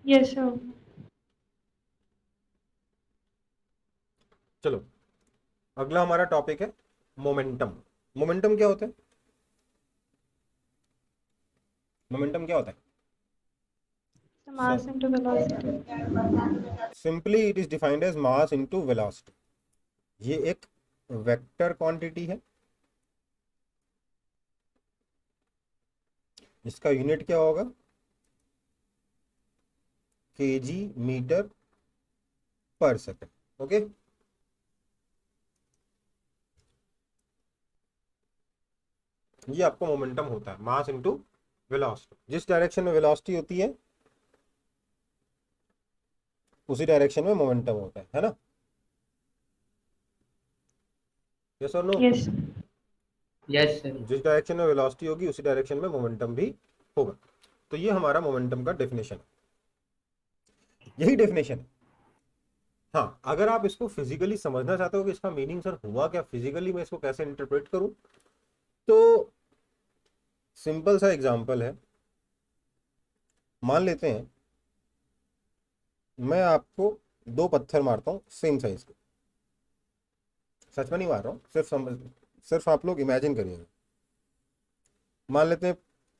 Yes sir. चलो, अगला हमारा टॉपिक है मोमेंटम। मोमेंटम क्या होता है? मोमेंटम क्या होता है sir? Mass into velocity. Simply it is defined as mass into velocity. ये एक वेक्टर क्वांटिटी है। इसका यूनिट क्या होगा? केजी मीटर पर सेकंड। ओके, ये आपको मोमेंटम होता है, मास इनटू वेलोसिटी। जिस डायरेक्शन में वेलोसिटी होती है उसी डायरेक्शन में मोमेंटम होता है ना? यस और नो? यस। Yes sir. जिस डायरेक्शन में वेलोसिटी होगी उसी डायरेक्शन में मोमेंटम भी होगा। तो ये हमारा मोमेंटम का डेफिनेशन है, यही डेफिनेशन है। हाँ, अगर आप इसको फिजिकली समझना चाहते हो कि इसका मीनिंग सर हुआ क्या, फिजिकली मैं इसको कैसे इंटरप्रेट करूं, तो सिंपल सा एग्जांपल है। मान लेते हैं मैं आपको दो पत्थर मारता हूं सेम साइज के। सच में नहीं मार रहा हूं, सिर्फ आप लोग इमेजिन करिएगा। मान लेते हैं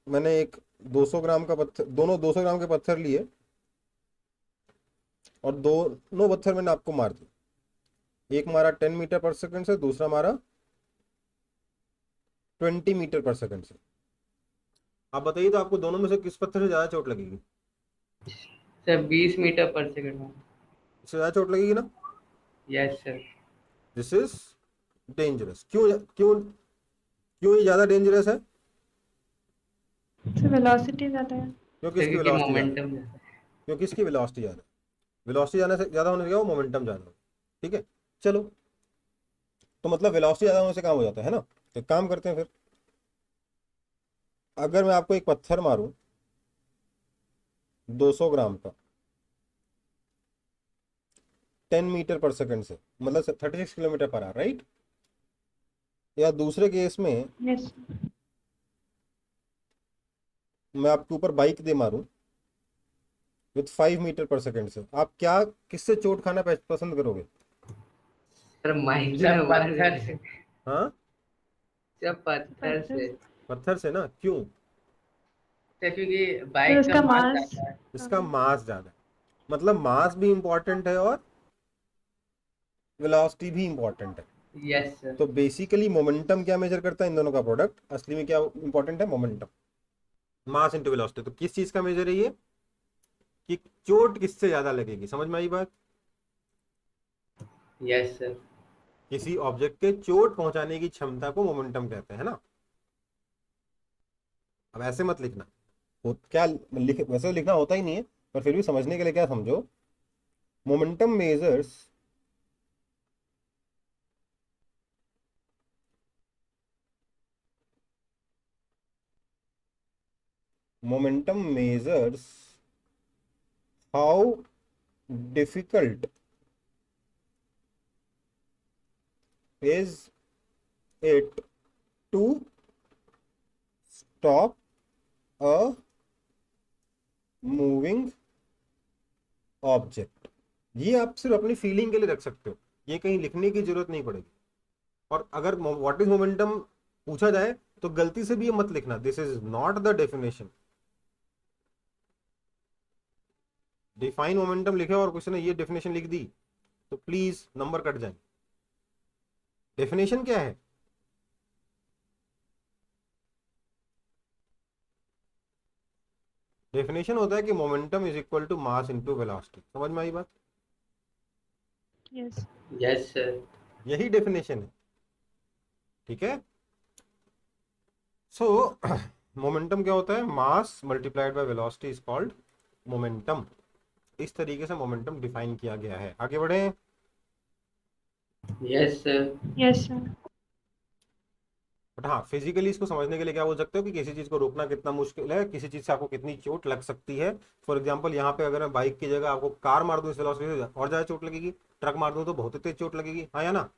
मैंने एक 200 ग्राम का पत्थर, दोनों 200 ग्राम के पत्थर लिए और दोनों पत्थर मैंने आपको मार दिए। एक मारा 10 मीटर पर सेकंड से, दूसरा मारा 20 मीटर पर सेकंड से। आप बताइए तो आपको दोनों में से किस पत्थर से ज्यादा चोट लगेगी? सर 20 मीटर पर सेकंड। इससे ज्यादा चोट लगेगी ना? Yes sir. This is dangerous. क्यों क्यों क्यों ये ज्यादा डेंजरस है? सर वेलोसिटी ज़्यादा है। क्योंकि सर इसकी क्योंकि वेलोसिटी ज्यादा है। मोमेंटम। क्योंकि इसकी वेलोसिटी ज्यादा है। वेलोसिटी जाने से ज्यादा होने से क्या हो, मोमेंटम ज्यादा हो। ठीक है, चलो। तो मतलब वेलोसिटी ज्यादा होने से काम हो जाता है ना? तो एक काम करते हैं फिर। अगर मैं आपको एक पत्थर मारूं 200 ग्राम का 10 मीटर पर सेकंड से, मतलब 36 किलोमीटर पर आवर, राइट? या दूसरे केस में यस। मैं आपके ऊपर बाइक दे मारूं विथ 5 मीटर पर सेकंड से, आप क्या, किससे चोट खाना पसंद करोगे? सर माइंड सर में मार पत्थर देंगे। से। हाँ, सर पत्थर पत्थर से। से। पत्थर से ना, क्यों? सर क्योंकि सर बाइक का उसका मास मास। ज्यादा है। इसका मास ज्यादा है। मतलब मास भी इंपॉर्टेंट है और वेलोसिटी भी इंपॉर्टेंट है। Yes sir. तो बेसिकली मोमेंटम क्या मेजर करता है? इन दोनों का प्रोडक्ट। असली में क्या इंपॉर्टेंट है? मोमेंटम। Mass into velocity. तो किस चीज का मेजर है ये, कि चोट किससे ज्यादा लगेगी? समझ में आई बात? Yes sir. किसी ऑब्जेक्ट के चोट पहुंचाने की क्षमता को मोमेंटम कहते हैं ना? अब ऐसे मत लिखना, हो क्या वैसे तो लिखना होता ही नहीं है, पर फिर भी समझने के लिए क्या समझो। Momentum measures momentum measures how difficult is it to stop a moving object. ये आप सिर्फ अपनी फीलिंग के लिए रख सकते हो, ये कहीं लिखने की जरूरत नहीं पड़ेगी। और अगर व्हाट इज मोमेंटम पूछा जाए तो गलती से भी ये मत लिखना, this is not the definition. Define momentum लिखे और किसी ने ये डेफिनेशन लिख दी तो प्लीज नंबर कट जाए। डेफिनेशन क्या है? डेफिनेशन होता है कि momentum is equal to mass into velocity. समझ में आई बात? यस। Yes sir. यही डेफिनेशन है। ठीक है, सो मोमेंटम क्या होता है? Mass multiplied by velocity is called momentum. इस तरीके से मोमेंटम डिफाइन किया गया है। आगे बढ़े। Yes sir. Yes sir. But हाँ, फिजिकली इसको समझने के लिए क्या बोल सकते हो कि किसी चीज को रोकना कितना मुश्किल है, किसी चीज से आपको कितनी चोट लग सकती है। फॉर एग्जाम्पल यहाँ पे अगर मैं बाइक की जगह आपको कार मार दूं इस वेलोसिटी से, और ज्यादा चोट लगेगी। ट्रक मार दूं तो बहुत ही तेज चोट लगेगी, हाँ या ना?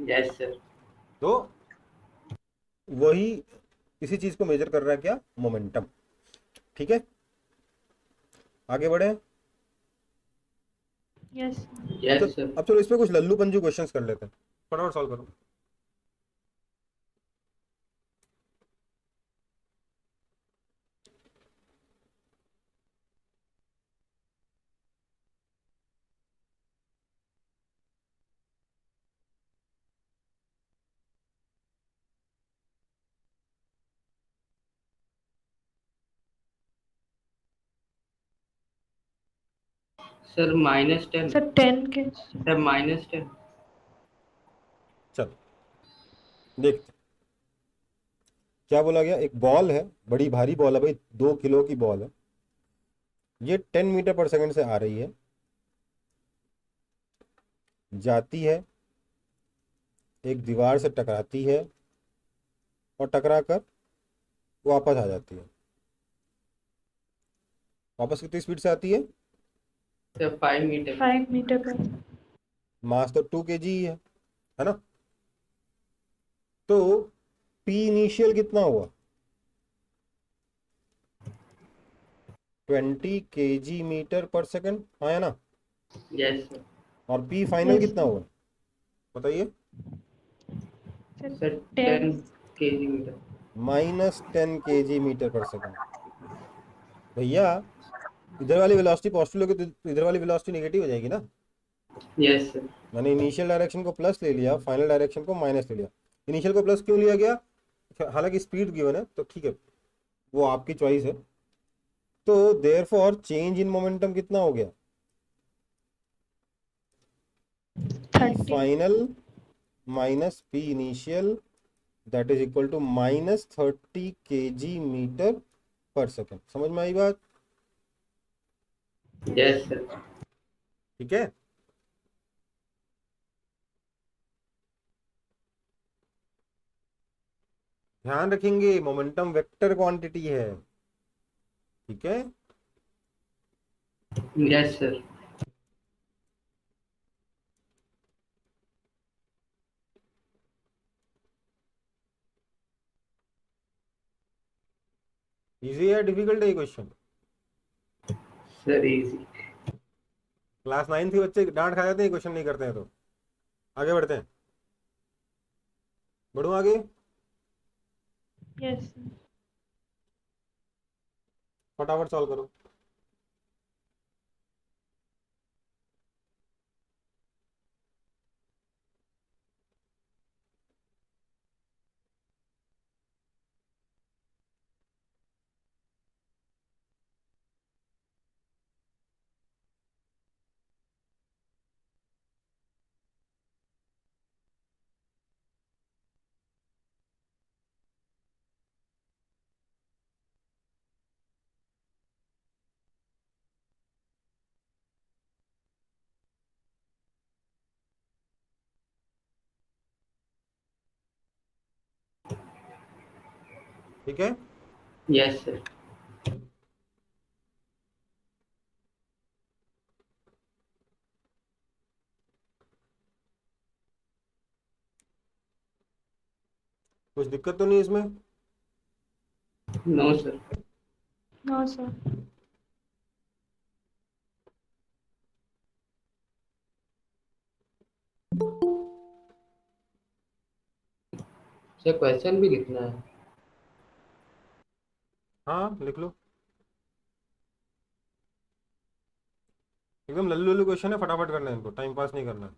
Yes sir. तो वही इसी चीज को मेजर कर रहा है क्या? मोमेंटम। ठीक है, आगे बढ़े। यस यस अब सर। अब चलो इस पे कुछ लल्लू पंजू क्वेश्चंस कर लेते हैं, फटाफट सॉल्व करो। सर -10। सर 10 के। सर -10। चलो देखते हैं। क्या बोला गया, एक बॉल है, बड़ी भारी बॉल है भाई, 2 किलो की बॉल है, ये 10 मीटर पर सेकंड से आ रही है, जाती है, एक दीवार से टकराती है और टकरा कर वापस आ जाती है। वापस कितनी स्पीड से आती है? Sir 5 metre. 5 मीटर पर। मास तो 2 kg ही है ना? तो पी इनिशियल कितना हुआ? 20 kg/मीटर, हाँ है ना? Yes sir. और पी फाइनल यस कितना हुआ बताइए? Sir sir 10। 10 kg/मीटर। -10 kg/मीटर। भैया इधर वाली वेलोसिटी पॉजिटिव लोगे तो इधर वाली वेलोसिटी नेगेटिव हो जाएगी ना। Yes sir. मैंने इनिशियल डायरेक्शन को प्लस ले लिया, फाइनल डायरेक्शन को माइनस ले लिया। इनिशियल को प्लस क्यों लिया गया? हालांकि स्पीड गिवन है तो ठीक है, वो आपकी चॉइस है। तो देयरफॉर चेंज इन मोमेंटम कितना हो गया? P 30। Final minus P initial, that is equal to -30 kg/मीटर। समझ में आई बात? Yes sir. ठीक है। ध्यान रखेंगे मोमेंटम वेक्टर क्वांटिटी है, ठीक है। Yes sir. इजी है डिफिकल्ट है ये क्वेश्चन? Sir easy. क्लास 9 के बच्चे डांट खा जाते हैं क्वेश्चन नहीं करते हैं तो। आगे बढ़ते हैं, बढ़ो आगे, यस फटाफट सॉल्व करो। ठीक है। Yes sir. कुछ दिक्कत तो नहीं इसमें? No sir. No sir. Sir question भी लिखना है? हाँ लिख लो, एकदम लल्लू लल्लू क्वेश्चन है, फटाफट करना है इनको, टाइम पास नहीं करना है।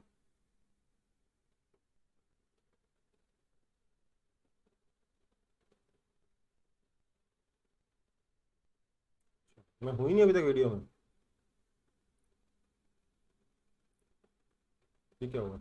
मैं हुई नहीं अभी तक वीडियो में, ठीक है होगा।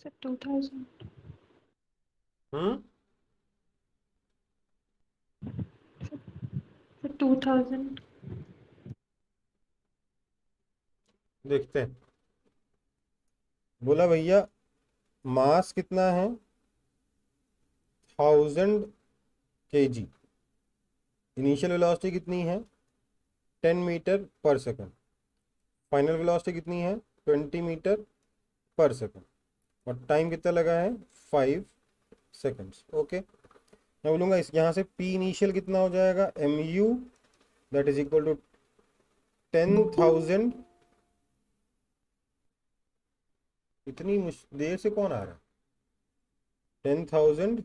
सर 2000 हम्म, सर 2000 देखते हैं। बोला भैया मास कितना है, 1000 kg। इनिशियल वेलोसिटी कितनी है, 10 मीटर पर सेकंड। फाइनल वेलोसिटी कितनी है, 20 मीटर पर सेकंड। और टाइम कितना लगा है, 5 सेकंड्स। ओके, मैं बोलूँगा इस यहाँ से पी इनिशियल कितना हो जाएगा, mu that is equal to 10,000। इतनी देर से कौन आ रहा है, 10,000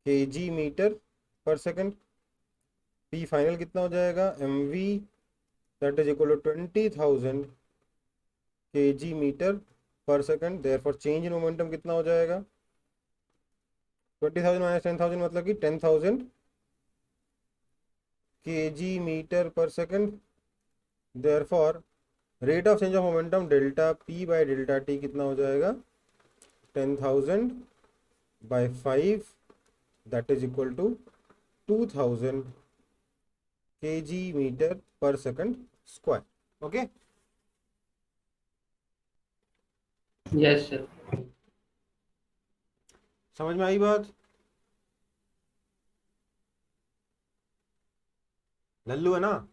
kg/मीटर। पी फाइनल कितना हो जाएगा, mv that is equal to 20,000 kg/मीटर। देयरफॉर चेंज इन मोमेंटम कितना हो जाएगा, 20,000 माइनस 10,000 मतलब कि 10,000 kg/मीटर। Therefore rate of change of momentum delta P by delta T कितना हो जाएगा, 10,000/5 दैट इज इक्वल टू 2,000 kg/मीटर/सेकंड। Okay, yes sir. समझ में आई बात। लल्लू है ना।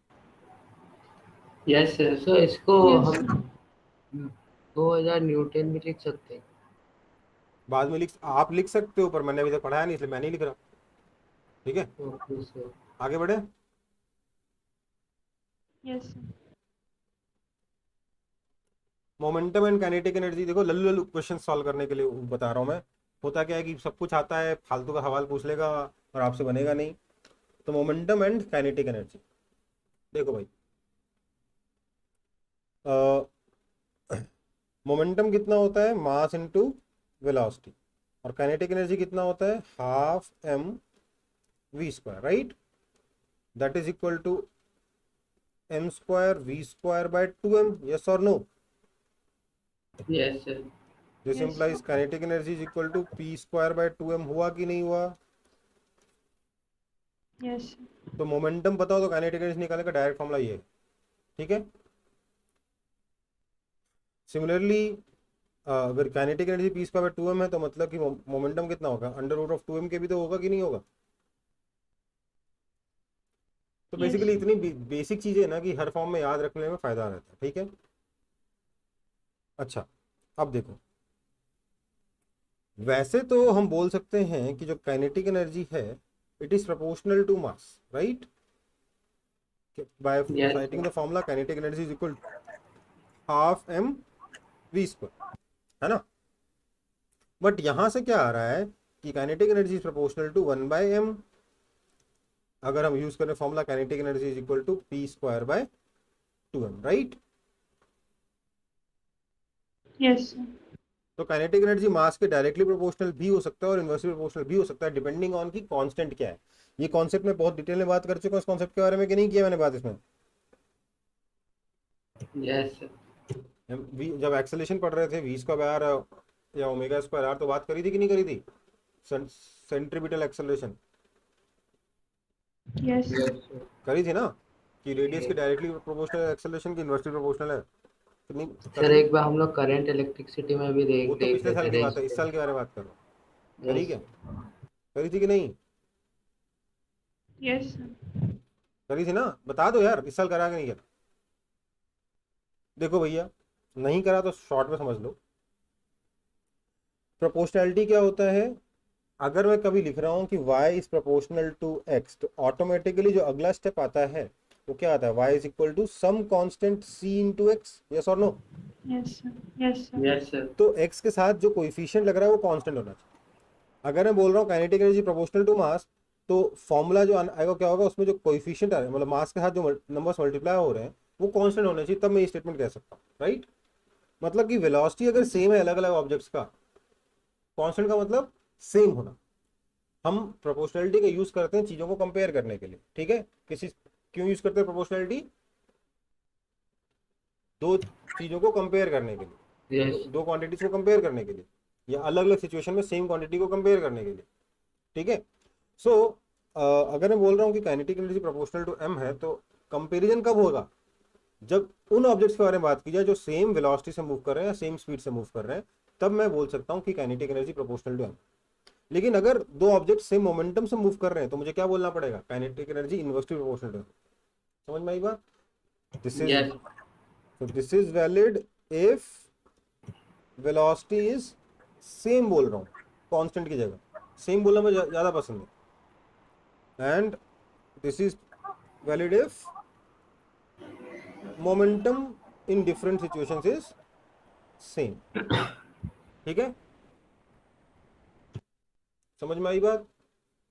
Yes sir. सो इसको यस हम 2000 न्यूटन भी लिख सकते हैं। बाद में आप लिख सकते हो, पर मैंने अभी तक पढ़ाया नहीं, इसलिए मैं नहीं लिख रहा। ठीक है, ओके सर। आगे बढ़े। Yes sir momentum and kinetic energy, देखो लल्लू लल्लू क्वेश्चन सॉल्व करने के लिए बता रहा हूँ मैं। होता क्या है कि सब कुछ आता है, फालतू का सवाल पूछ लेगा और आपसे बनेगा नहीं। तो मोमेंटम एंड काइनेटिक एनर्जी, देखो भाई, मोमेंटम कितना होता है, मास इनटू वेलोसिटी। और काइनेटिक एनर्जी कितना होता है, ½ mv², right. That is equal to m²v²/2m। Yes और no. Yes sir. This yes implies kinetic energy is equal to p²/2m। हुआ कि नहीं हुआ। यस तो मोमेंटम पता हो तो काइनेटिक एनर्जी निकालने का डायरेक्ट फॉर्मूला ये है। ठीक है, सिमिलरली अगर काइनेटिक एनर्जी p²/2m है तो मतलब कि मोमेंटम कितना होगा, √2m के भी तो होगा कि नहीं होगा। तो यस बेसिकली इतनी बेसिक चीजें ना कि हर फॉर्म में याद रखने में फायदा रहता है। ठीक है, अच्छा अब देखो, वैसे तो हम बोल सकते हैं कि जो काइनेटिक एनर्जी है it is proportional to mass, right. By yes sighting the sir. Formula kinetic energy is equal ½ mv², है ना। बट यहां से क्या आ रहा है कि kinetic energy is proportional to 1/m। अगर हम यूज करें formula kinetic energy is equal to p²/2m, right. Yes तो काइनेटिक एनर्जी मास के डायरेक्टली प्रोपोर्शनल भी हो सकता है और इनवर्सली प्रोपोर्शनल भी हो सकता है, डिपेंडिंग ऑन की कांस्टेंट क्या है। ये कॉन्सेप्ट में बहुत डिटेल में बात कर चुका हूँ इस कॉन्सेप्ट के बारे में कि नहीं किया मैंने बात इसमें। Yes sir. जब एक्सेलेरेशन पढ़ रहे थे v²r या ω²r, तो बात करी थी कि नहीं करी थी, centripetal acceleration yes yes sir. करी थी ना, कि रेडियस के डायरेक्टली प्रोपोर्शनल एक्सेलरेशन की इनवर्सली प्रोपोर्शनल है कितनी सर करी थी। एक बार हम लोग करंट इलेक्ट्रिसिटी में भी वो देख तो देख पिछले रहे साल थे की बात है, इस रेजिस्टेंस। साल के बारे में बात कर रहा हूँ। करी यस क्या, सर। करी थी कि नहीं, यस करी थी ना, बता दो यार इस साल करा कि नहीं करा। देखो भैया, नहीं करा तो शॉर्ट में समझ लो। प्रोपोर्शनैलिटी क्या होता है, अगर मैं कभी लिख रहा हूं कि y is proportional to x, तो ऑटोमेटिकली जो अगला स्टेप आता है वो क्या आता है, y is equal to some constant c into X. Yes और no. Yes yes yes sir. तो x के साथ जो कोइफिशिएंट लग रहा है वो कांस्टेंट होना चाहिए। अगर मैं बोल रहा हूँ kinetic energy proportional to mass, तो फॉर्मूला जो आएगा क्या होगा, उसमें जो कोइफिशिएंट आ रहे हैं मतलब मास के साथ जो नंबर्स मल्टीप्लाई हो रहे हैं वो कांस्टेंट होने चाहिए, तब मैं ये स्टेटमेंट कह सकता हूँ, राइट। मतलब कि वेलोसिटी अगर सेम है अलग अलग ऑब्जेक्ट्स का, कांस्टेंट का मतलब सेम होना। हम प्रोपोर्शनैलिटी का यूज करते हैं चीजों को कंपेयर करने के लिए, ठीक है। किसी क्यों यूज करते हैं प्रोपोर्शनैलिटी, दो चीजों को कंपेयर करने के लिए, यस दो क्वांटिटीज को कंपेयर करने के लिए, या अलग अलग सिचुएशन में सेम क्वांटिटी को कंपेयर करने के लिए। ठीक है। सो अगर मैं बोल रहा हूँ कि kinetic energy proportional to m है, तो कंपेरिजन कब होगा? जब उन ऑब्जेक्ट्स के बारे में बात की जाए जो सेम वेलोसिटी से मूव कर रहे हैं या सेम स्पीड से मूव कर रहे हैं, तब मैं बोल सकता हूँ कि kinetic energy proportional to m। लेकिन अगर दो ऑब्जेक्ट सेम मोमेंटम से मूव कर रहे हैं तो मुझे क्या बोलना पड़ेगा? Kinetic energy inversely proportional to m। समझ में आई बात? Yes this is valid if velocity is same, बोल रहा हूँ कांस्टेंट की जगह, सेम बोलना मुझे ज्यादा पसंद है। And this is valid if momentum in different situations is same. ठीक है, समझ में आई बात?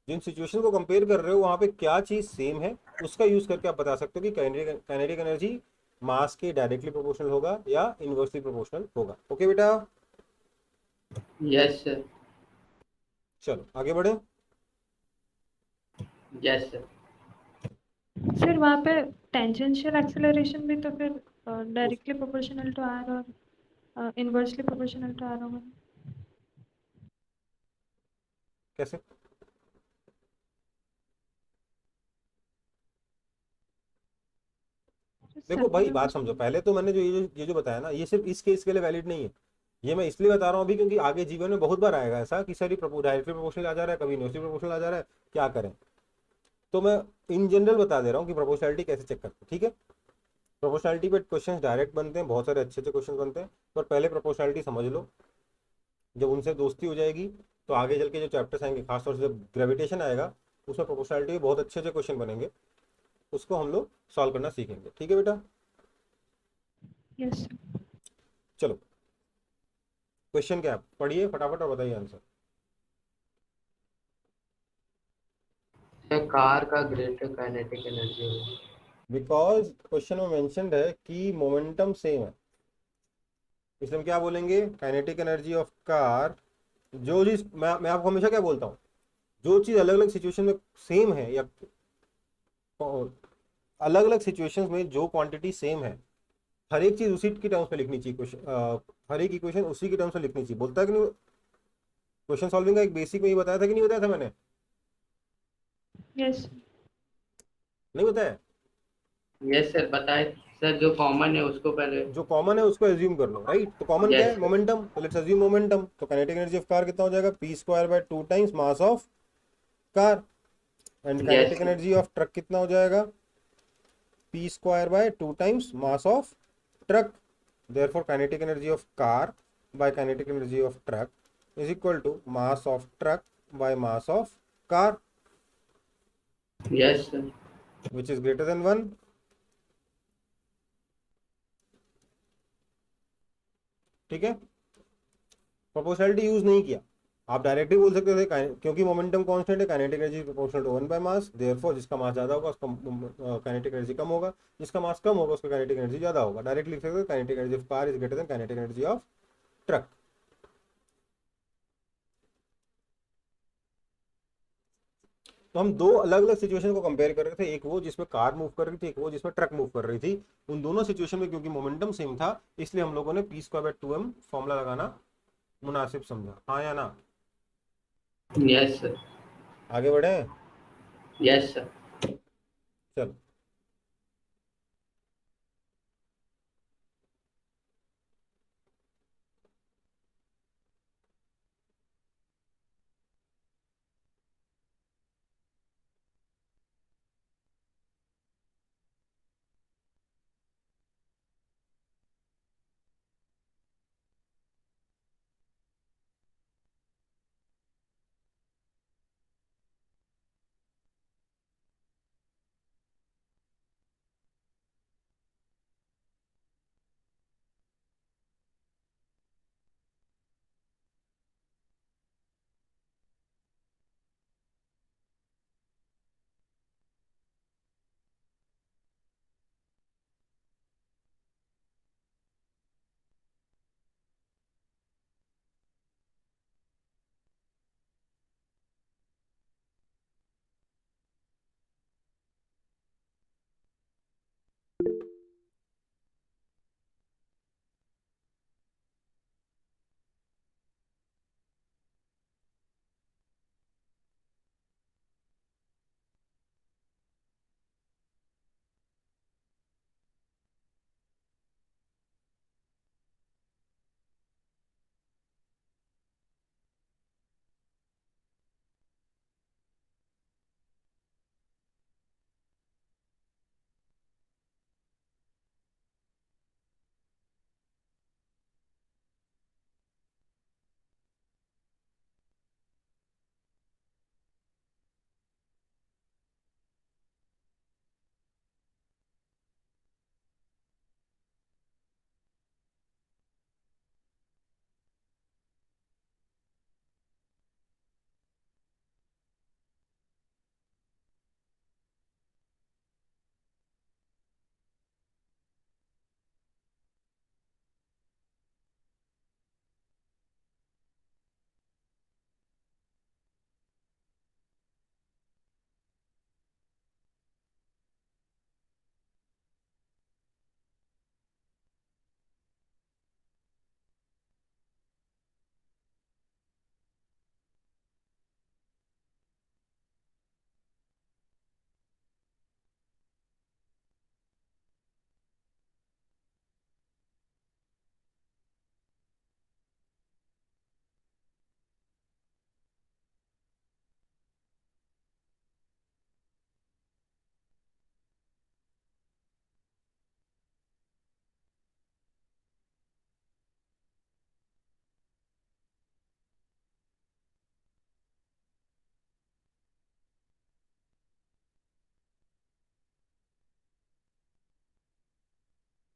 जिन सिचुएशन को कंपेयर कर रहे हो वहां पे क्या चीज सेम है, उसका यूज करके आप बता सकते हो कि काइनेटिक एनर्जी मास के डायरेक्टली प्रोपोर्शनल होगा या इनवर्सली प्रोपोर्शनल होगा। ओके बेटा, यस सर चलो आगे बढ़े। यस सर सर वहाँ पे टेंजेंशियल एक्सेलरेशन भी तो फिर डायरेक्टली प्रोपोर्शनल टू आर और इनवर्सली प्रोपोर्शनल टू आर होगा। कैसे? देखो भाई, सर्कुलर बात मोशन समझो, में। पहले तो मैंने जो ये जो बताया ना, ये सिर्फ इस केस के लिए वैलिड नहीं है। ये मैं इसलिए बता रहा हूँ अभी क्योंकि आगे जीवन में बहुत बार आएगा ऐसा कि सर डायरेक्टली प्रोपोर्शनल आ जा रहा है, कभी इनवर्सली प्रोपोर्शनल आ जा रहा है, क्या करें? तो मैं इन जनरल बता दे रहा हूँ कि प्रोपोर्शनलिटी कैसे चेक करते हैं। ठीक है, प्रोपोर्शनलिटी पे क्वेश्चन डायरेक्ट बनते हैं, बहुत सारे अच्छे अच्छे क्वेश्चन बनते हैं, पर पहले प्रोपोर्शनलिटी समझ लो। जब उनसे दोस्ती हो जाएगी तो आगे चल के जो चैप्टर्स आएंगे, खासतौर से जब ग्रेविटेशन आएगा, उसमें प्रोपोर्शनलिटी के बहुत अच्छे अच्छे क्वेश्चन बनेंगे, उसको हम लोग सॉल्व करना सीखेंगे। ठीक है बेटा, यस। चलो क्वेश्चन क्या है, पढ़िए फटाफट और बताइए आंसर। कार का ग्रेटर काइनेटिक एनर्जी होगा। बिकॉज क्वेश्चन में मेंशन्ड है कि मोमेंटम सेम है, इसलिए हम क्या बोलेंगे? Kinetic energy of car. जो चीज मैं आपको हमेशा क्या बोलता हूँ, जो चीज अलग अलग सिचुएशन में सेम है, या अलग अलग सिचुएशंस में जो क्वांटिटी सेम है, हर एक चीज उसी की टर्म्स में लिखनी चाहिए। क्वेश्चन हर एक इक्वेशन उसी की टर्म्स में लिखनी चाहिए, बोलता है कि नहीं? क्वेश्चन सॉल्विंग का एक बेसिक में ही बताया था कि नहीं बताया था मैंने? यस। नहीं बताया? यस सर बताए सर, जो कॉमन है उसको पहले। जो कॉमन है उसको एज्यूम कर लो, राइट? तो कॉमन क्या यस है? Sir momentum. तो लेट्स एज्यूम मोमेंटम। तो काइनेटिक एनर्जी ऑफ कार कितना हो जाएगा? P square by 2 times mass of car. And yes kinetic energy of truck कितना हो जाएगा? P square by 2 times mass of truck. therefore kinetic energy of car by kinetic energy of truck is equal to mass of truck by mass of car, yes sir which is greater than 1। ठीक है, proportionality use नहीं किया, आप directly बोल सकते थे क्योंकि momentum constant है, kinetic energy proportional to 1 by mass, therefore जिसका मास ज्यादा होगा उसका काइनेटिक एनर्जी कम होगा, जिसका मास कम होगा उसका काइनेटिक एनर्जी ज्यादा होगा। डायरेक्टली लिख सकते हो kinetic energy of car is greater than kinetic energy of truck. तो हम दो अलग अलग सिचुएशन को कंपेयर कर रहे थे, एक वो जिसमें कार मूव कर रही थी, एक वो जिसमें ट्रक मूव कर रही थी। उन दोनों सिचुएशन में क्योंकि मोमेंटम सेम था, इसलिए हम लोगों ने P square by 2m formula लगाना मुनासिब समझा। हाँ या ना? यस सर आगे बढ़े, यस सर चलो।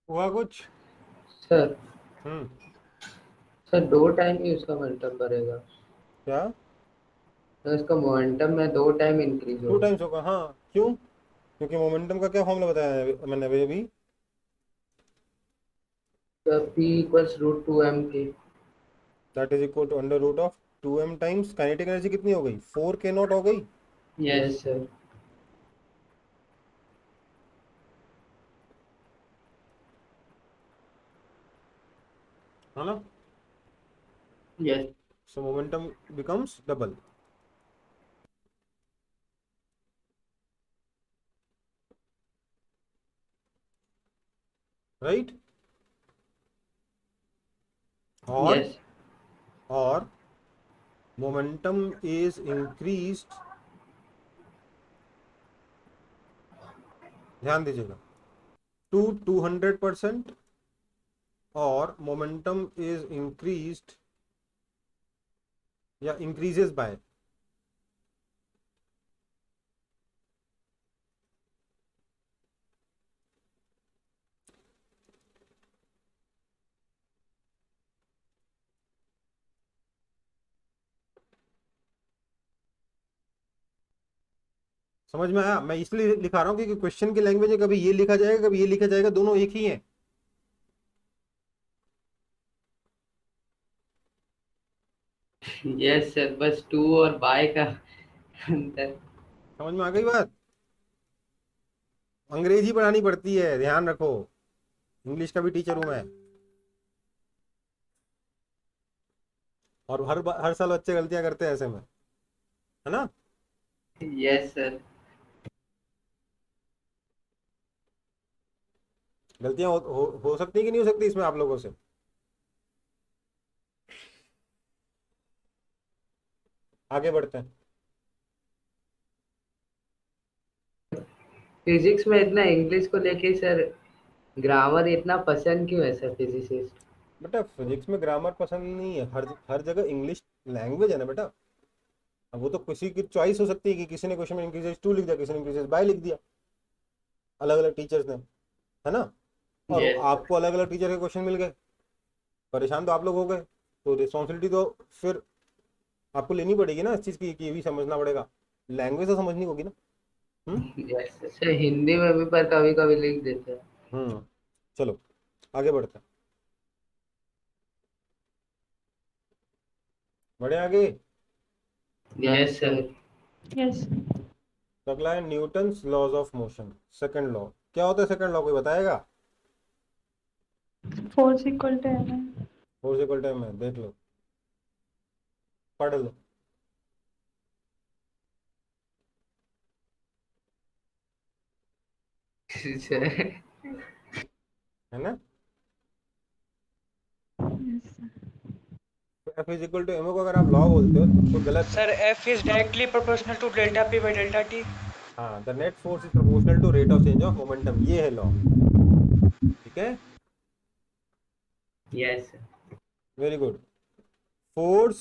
हुआ कुछ? सर हम्म। सर 2 टाइम ही उसका मोमेंटम बढ़ेगा। क्या? तो इसका मोमेंटम में 2 टाइम इंक्रीज 2 टाइम्स होगा। होगा, हाँ। क्यों? क्योंकि मोमेंटम का क्या फॉर्मूला बताया है मैंने अभी? तो P = √2m के। That is equal to under root of 2m times kinetic energy कितनी हो गई? 4k0 हो गई। Yes sir. है ना? Yes. So momentum becomes double. Right? और यस। और मोमेंटम इज इंक्रीज्ड, ध्यान दीजिएगा, टू 200%, और मोमेंटम इज इंक्रीज्ड या इंक्रीजेस बाय, समझ में आया? मैं इसलिए लिखा रहा हूँ क्योंकि क्वेश्चन की लैंग्वेज है, कभी ये लिखा जाएगा कभी ये लिखा जाएगा, दोनों एक ही है। यस सर, बस 2 और बाय का अंतर। समझ में आ गई बात? अंग्रेजी पढ़ानी पड़ती है, ध्यान रखो। इंग्लिश का भी टीचर हूं मैं, और हर साल बच्चे गलतियां करते हैं ऐसे में, है ना? Yes sir. गलतियां हो सकती है कि नहीं हो सकती इसमें आप लोगों से? आगे बढ़ते हैं। फिजिक्स में इतना इंग्लिश को लेके सर, ग्रामर इतना पसंद क्यों है सर फिजिसिस्ट? बेटा फिजिक्स में ग्रामर पसंद नहीं है, हर हर जगह इंग्लिश लैंग्वेज है ना बेटा। अब वो तो किसी की चॉइस हो सकती है कि किसी ने क्वेश्चन में इंक्रीजेस टू लिख दिया, किसी ने इंक्रीजेस बाय लिख दिया, अलग अलग टीचर्स ने, है ना? और यस सर। आपको अलग अलग टीचर के क्वेश्चन मिल गए, परेशान तो आप लोग हो गए, तो रिस्पॉन्सिबिलिटी तो फिर आपको लेनी पड़ेगी ना इस चीज़ की, कि ये भी समझना पड़ेगा, लैंग्वेज तो समझनी होगी ना। हम्म। यस सर, हिंदी में भी पर कभी कभी लिख देते हैं। हम्म। चलो आगे बढ़ते हैं, बढ़े आगे। Yes sir. यस। तो अगला है Newton's laws of motion, second law. क्या होता है सेकंड लॉ, कोई बताएगा? Force equal to M. Force equal time है, देख लो, पढ़ लो। सर है ना? यस। तो F is equal to M को अगर आप लॉ बोलते हो तो गलत है। Sir, F is directly proportional to delta P by delta T. हाँ, the net force is proportional to rate of change of momentum, ये है लॉ। ठीक है, yes sir. Very good. Force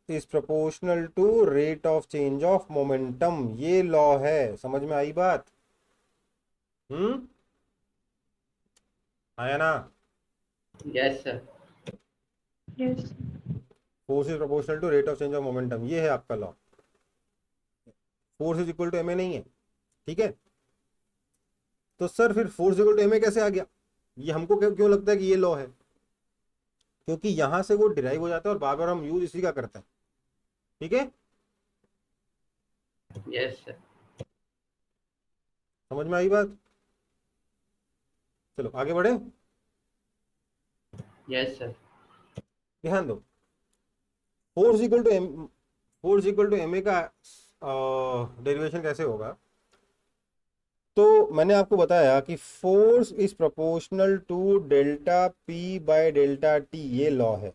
is proportional to rate of change of momentum, ये law है। समझ में आई बात? हम्म। आया ना? Yes sir. Yes. Force is proportional to rate of change of momentum, ये है आपका law. Force is equal to M A नहीं है, ठीक है? तो सर फिर force equal to M A कैसे आ गया? ये हमको क्यों लगता है कि ये लॉ है? क्योंकि यहां से वो डिराइव हो जाता है और बार बार हम यूज इसी का करते हैं। ठीक है, यस सर। समझ में आई बात? चलो आगे बढ़े। Yes sir. ध्यान दो, force equal to M, force equal to M A का डेरिवेशन कैसे होगा? तो मैंने आपको बताया कि force is proportional to delta P by delta T, ये लॉ है।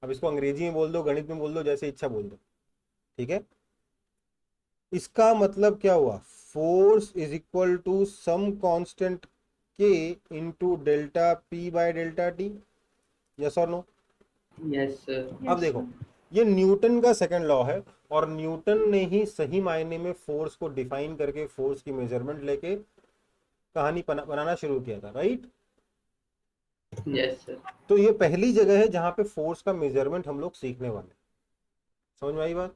अब इसको अंग्रेजी में बोल दो, गणित में बोल दो, जैसे इच्छा बोल दो, ठीक है? इसका मतलब क्या हुआ? Force is equal to some constant के into delta P by delta T, yes और नो? Yes sir. अब यस देखो, ये न्यूटन का सेकंड लॉ है, और न्यूटन ने ही सही मायने में फोर्स को डिफाइन करके फोर्स की मेजरमेंट लेके कहानी बनाना शुरू किया था, राइट? Yes sir. तो ये पहली जगह है जहां पे फोर्स का मेजरमेंट हम लोग सीखने वाले हैं। समझ में आई बात?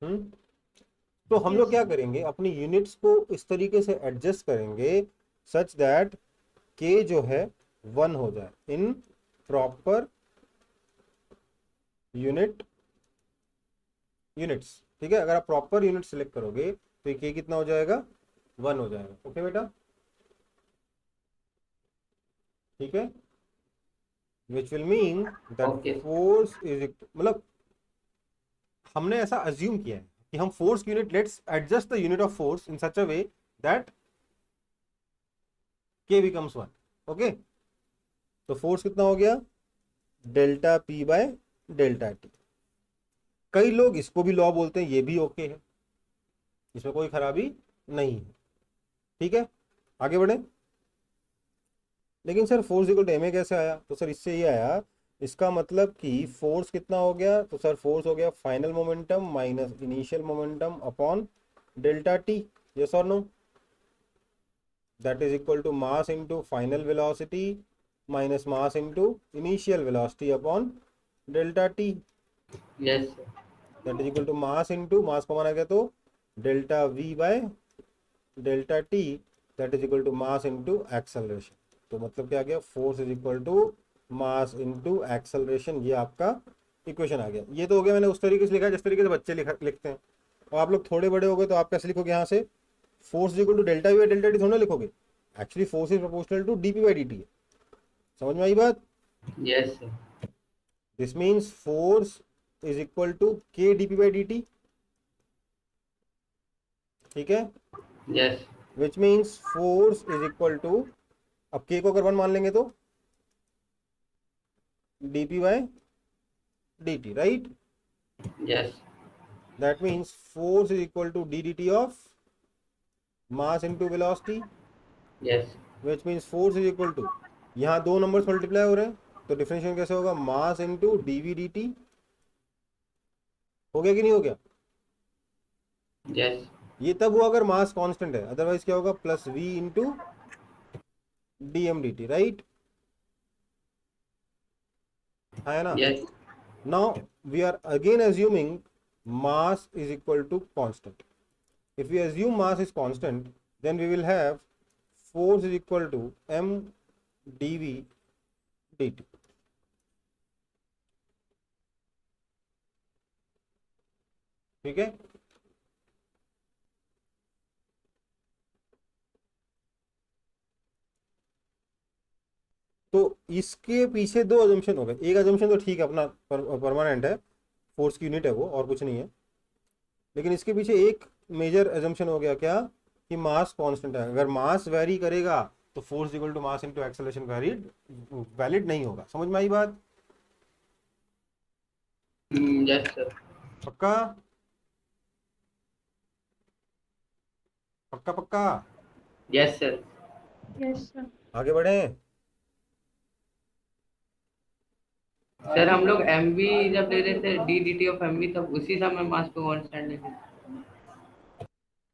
हम्म। तो हम लोग Yes. क्या करेंगे, अपनी यूनिट्स को इस तरीके से एडजस्ट करेंगे सच दैट के जो है 1 हो जाए इन प्रॉपर यूनिट्स। ठीक है, अगर आप प्रॉपर यूनिट सिलेक्ट करोगे तो ये कितना हो जाएगा, 1 हो जाएगा। ओके बेटा, ठीक है। Which will mean that okay. Force is, मतलब हमने ऐसा अज्यूम किया है कि हम फोर्स की unit, let's adjust the unit of force in such a way that के बिकम्स 1। ओके, तो फोर्स कितना हो गया, delta P by delta T. कई लोग इसको भी लॉ बोलते हैं, ये भी ओके है, इसमें कोई खराबी नहीं है। ठीक है, आगे बढ़े। लेकिन sir force equal to M A कैसे आया, तो सर इससे ये आया, इसका मतलब कि फोर्स कितना हो गया, तो सर फोर्स हो गया final momentum minus initial momentum upon delta T. Yes और no? That is equal to mass into final velocity minus mass into initial velocity upon delta T. Yes sir. That is equal to mass into, मास को माना गया तो delta V by delta T, that is equal to mass into acceleration. तो मतलब क्या आ गया, force is equal to mass into acceleration. ये आपका इक्वेशन आ गया। ये तो हो गया, मैंने उस तरीके से लिखा जिस तरीके से बच्चे लिखते हैं। और आप लोग थोड़े बड़े हो गए तो आप कैसे लिखोगे, यहाँ से force is equal to delta V by delta T थोड़ा ना लिखोगे, actually force is proportional to D P by D T है। समझ में आई बात? Yes sir. This means force is equal to K D P by D T. ठीक है, yes. Which means force is equal to, अब K को अगर 1 मान लेंगे तो dp by dt, right? Yes. That means force is equal to ddt of mass into velocity, yes. which means force is equal to, यहाँ दो numbers multiply हो रहे हैं तो डिफरेंशियल कैसे होगा, मास इंटू डीवी dt। हो गया कि नहीं हो गया? यस। ये तब हुआ अगर मास कांस्टेंट है, अदरवाइज क्या होगा, plus v into D M D T, right? है ना? Yes. Now we are again assuming mass is equal to constant. If we assume mass is constant, then we will have force is equal to m dv dt. ठीक है, तो इसके पीछे दो assumption हो गए। एक अजम्पशन तो ठीक है, अपना परमानेंट है, फोर्स की यूनिट है वो, और कुछ नहीं है। लेकिन इसके पीछे एक मेजर अजम्पशन हो गया, क्या, कि मास कांस्टेंट है। अगर मास वेरी करेगा तो force equal to mass into acceleration valid नहीं होगा। समझ में आई बात? Yes sir. पक्का पक्का पक्का? Yes sir. Yes, sir. आगे बढ़े। सर हम लोग एमवी जब ले रहे थे D D T of M V, तब उसी समय मास को कांस्टेंट लेते थे।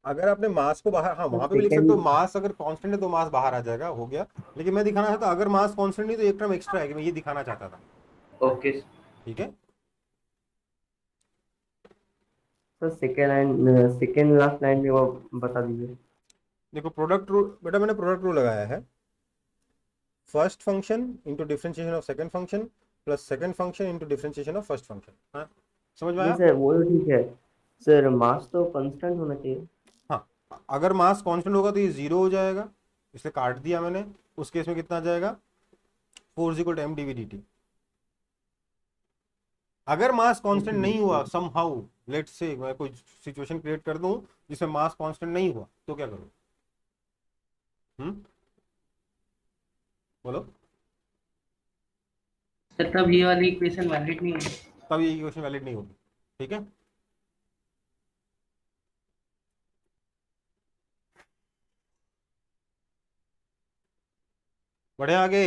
अगर आपने मास को बाहर, हाँ वहां पे भी लिख सकते हो, मास अगर कांस्टेंट है तो मास बाहर आ जाएगा, हो गया। लेकिन मैं दिखाना चाहता, अगर मास कांस्टेंट नहीं तो एक टर्म एक्स्ट्रा है, कि मैं ये दिखाना चाहता था। ओके। ठीक है, सर सेकेंड लास्ट लाइन में वो बता दीजिए। देखो प्रोडक्ट रूल बेटा, मैंने प्रोडक्ट रूल लगाया है, first function into differentiation of second function plus second function into differentiation of first function. हाँ, समझ में नहीं आया? सर, वो तो ठीक है सर, मास तो कांस्टेंट होना चाहिए। हाँ, अगर मास कांस्टेंट होगा तो ये 0 हो जाएगा, इसलिए काट दिया मैंने। उस केस में कितना आ जाएगा, force equal to M D V D T. अगर मास कांस्टेंट नहीं हुआ समहाउ, लेट्स से मैं कोई सिचुएशन क्रिएट कर दूं जिसमें मास कांस्टेंट नहीं हुआ, तो क्या करूं? बोलो। सर तब ये वाली इक्वेशन वैलिड नहीं है। तब ये इक्वेशन वैलिड नहीं होगी। ठीक है, बढ़े आगे।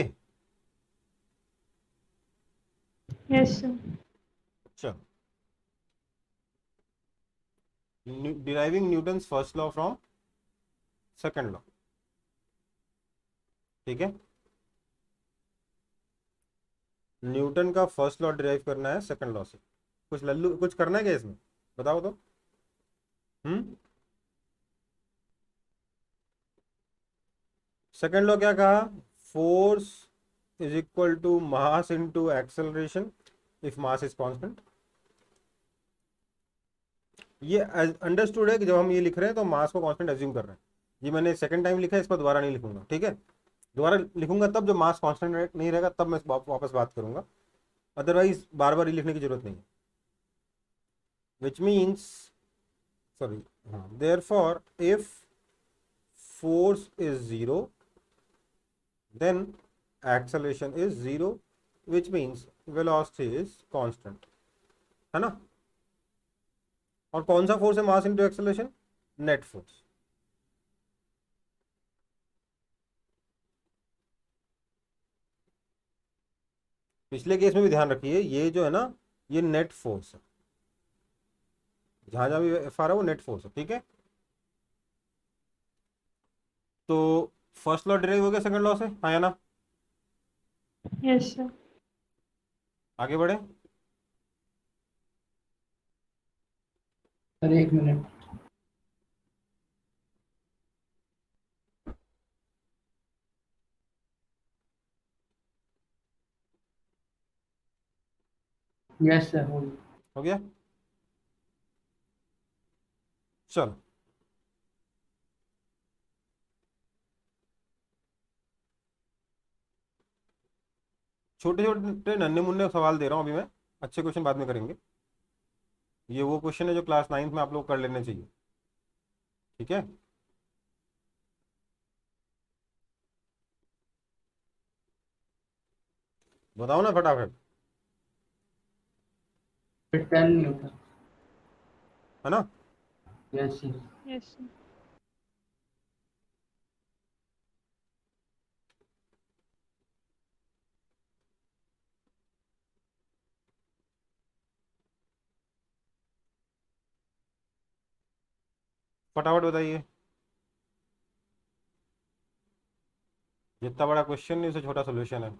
Yes, sir. चलो, deriving Newton's first law from second law. ठीक है, न्यूटन का फर्स्ट लॉ डिराइव करना है सेकंड लॉ से। कुछ लल्लू कुछ करना है क्या इसमें, बताओ तो। सेकंड लॉ क्या कहा, force is equal to mass into acceleration if mass is constant. ये अंडरस्टूड है कि जब हम ये लिख रहे हैं तो मास को कांस्टेंट एज्यूम कर रहे हैं। ये मैंने सेकंड टाइम लिखा है, इस पर दोबारा नहीं लिखूंगा, ठीक है। दोबारा लिखूंगा तब जब मास कांस्टेंट नहीं रहेगा, तब मैं वापस बात करूंगा, अदरवाइज बार बार ये लिखने की जरूरत नहीं है। विच मीन्स, सॉरी, हाँ, therefore if force is zero then acceleration is zero, which means velocity is constant, है ना। और कौन सा फोर्स है mass into acceleration, net force. पिछले केस में भी ध्यान रखिए, ये जो है ना, ये नेट फोर्स है, जहां जहां भी एफ आ रहा है वो नेट फोर्स है, ठीक है। तो फर्स्ट लॉ डिराइव हो गया सेकंड लॉ से, हाँ या ना। Yes sir. आगे बढ़े। सर एक मिनट। यस सर हो गया। हो गया, चलो। छोटे छोटे नन्हे मुन्ने सवाल दे रहा हूँ अभी मैं, अच्छे क्वेश्चन बाद में करेंगे। ये वो क्वेश्चन है जो क्लास 9th में आप लोग कर लेने चाहिए, ठीक है। बताओ ना फटाफट, फिर 10 न्यूटन। है ना। Yes sir. Yes sir. फटाफट बताइए, जितना बड़ा क्वेश्चन नहीं उससे छोटा सोल्यूशन है।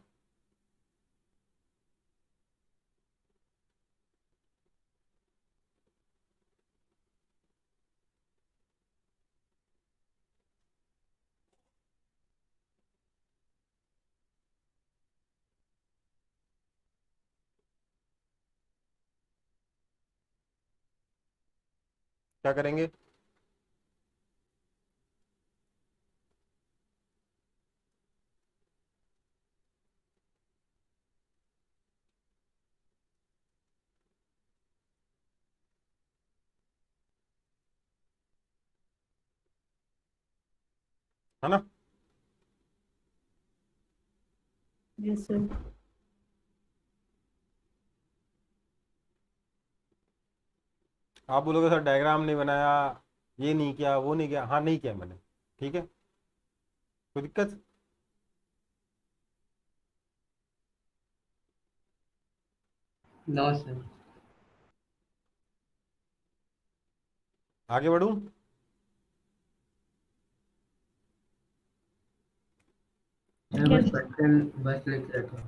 क्या करेंगे, है ना। Yes sir. आप बोलोगे सर डायग्राम नहीं बनाया, ये नहीं किया, वो नहीं किया, हाँ नहीं किया मैंने, ठीक है, कोई दिक्कत। No sir. आगे बढ़ूं। सर यस बस सर। क्वेश्चन बस लिख रखा।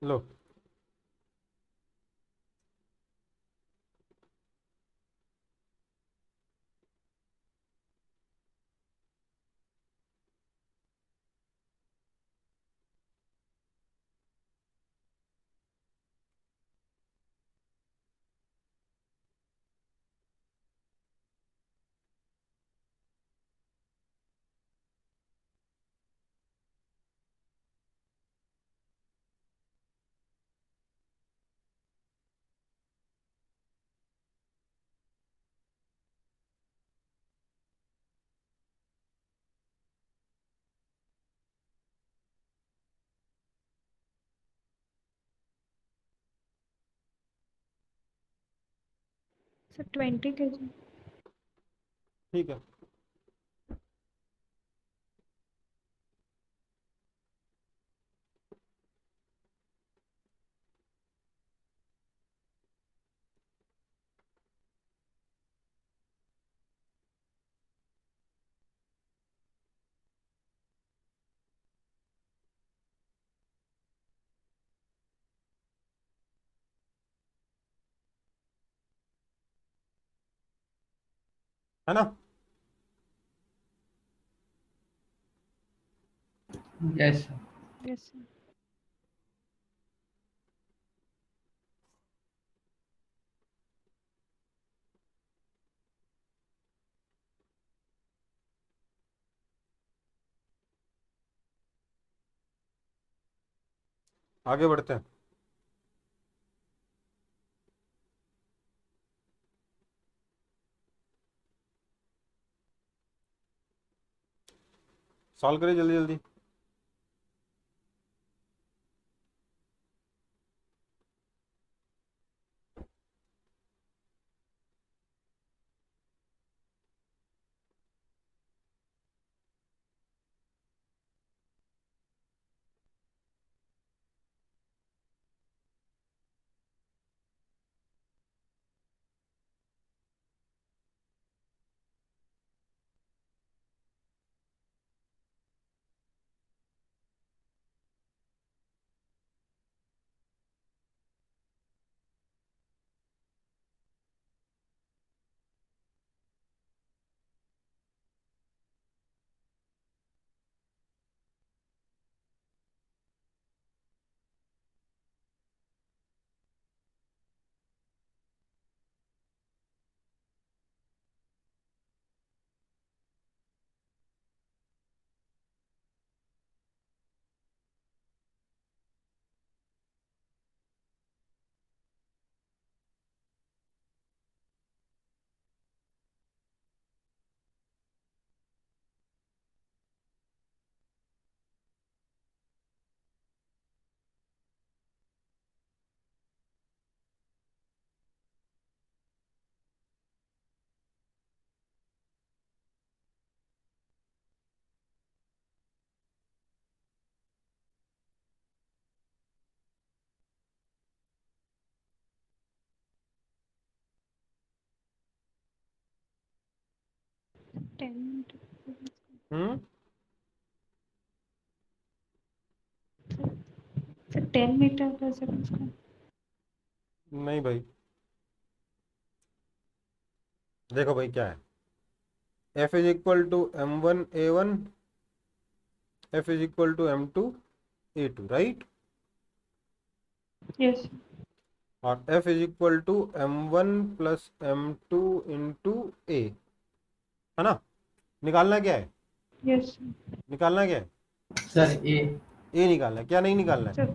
लो, सर 20 kg। ठीक है। है ना? Yes sir. Yes, sir. आगे बढ़ते हैं। सॉल्व करिए जल्दी जल्दी। Ten. हम्म। So 10 meter per second square. नहीं भाई, देखो भाई क्या है, F is equal to m1 a1, F is equal to m2 a2, right? Yes. और F is equal to m1 plus m2 into A, है ना? निकालना क्या है? Yes. निकालना क्या है? सर ए निकालना है, क्या नहीं निकालना है? So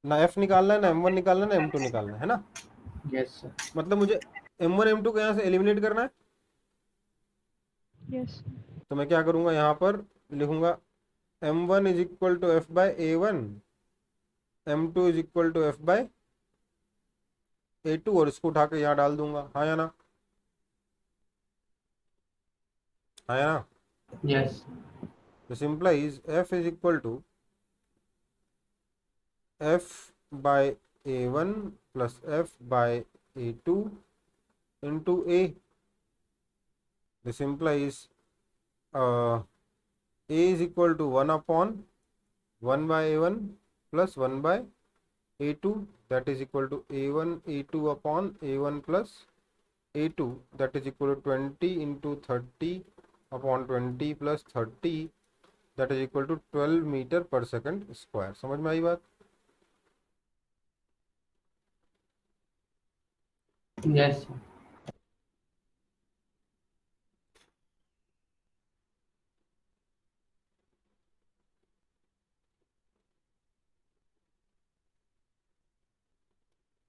ना एफ निकालना है, ना m1 निकालना है, ना m2 निकालना है ना? Yes sir. मतलब मुझे m1 m2 को यहाँ से एलिमिनेट करना है। yes. तो मैं क्या करूँगा, यहाँ पर लिखूंगा m1 is equal to F by a1, m2 is equal to F by a2, और इसको उठा के यहाँ डाल दूंगा। हाँ या ना? हाँ या ना? Yes this implies f is equal to f by a1 plus f by a2 into a. This implies a is equal to 1 upon 1 by a1 plus 1 by a2, that is equal to a1 a2 upon a1 plus a2, that is equal to 20 into 30 upon 20 plus 30, that is equal to 12 metre पर second square. समझ में आई बात? Yes sir.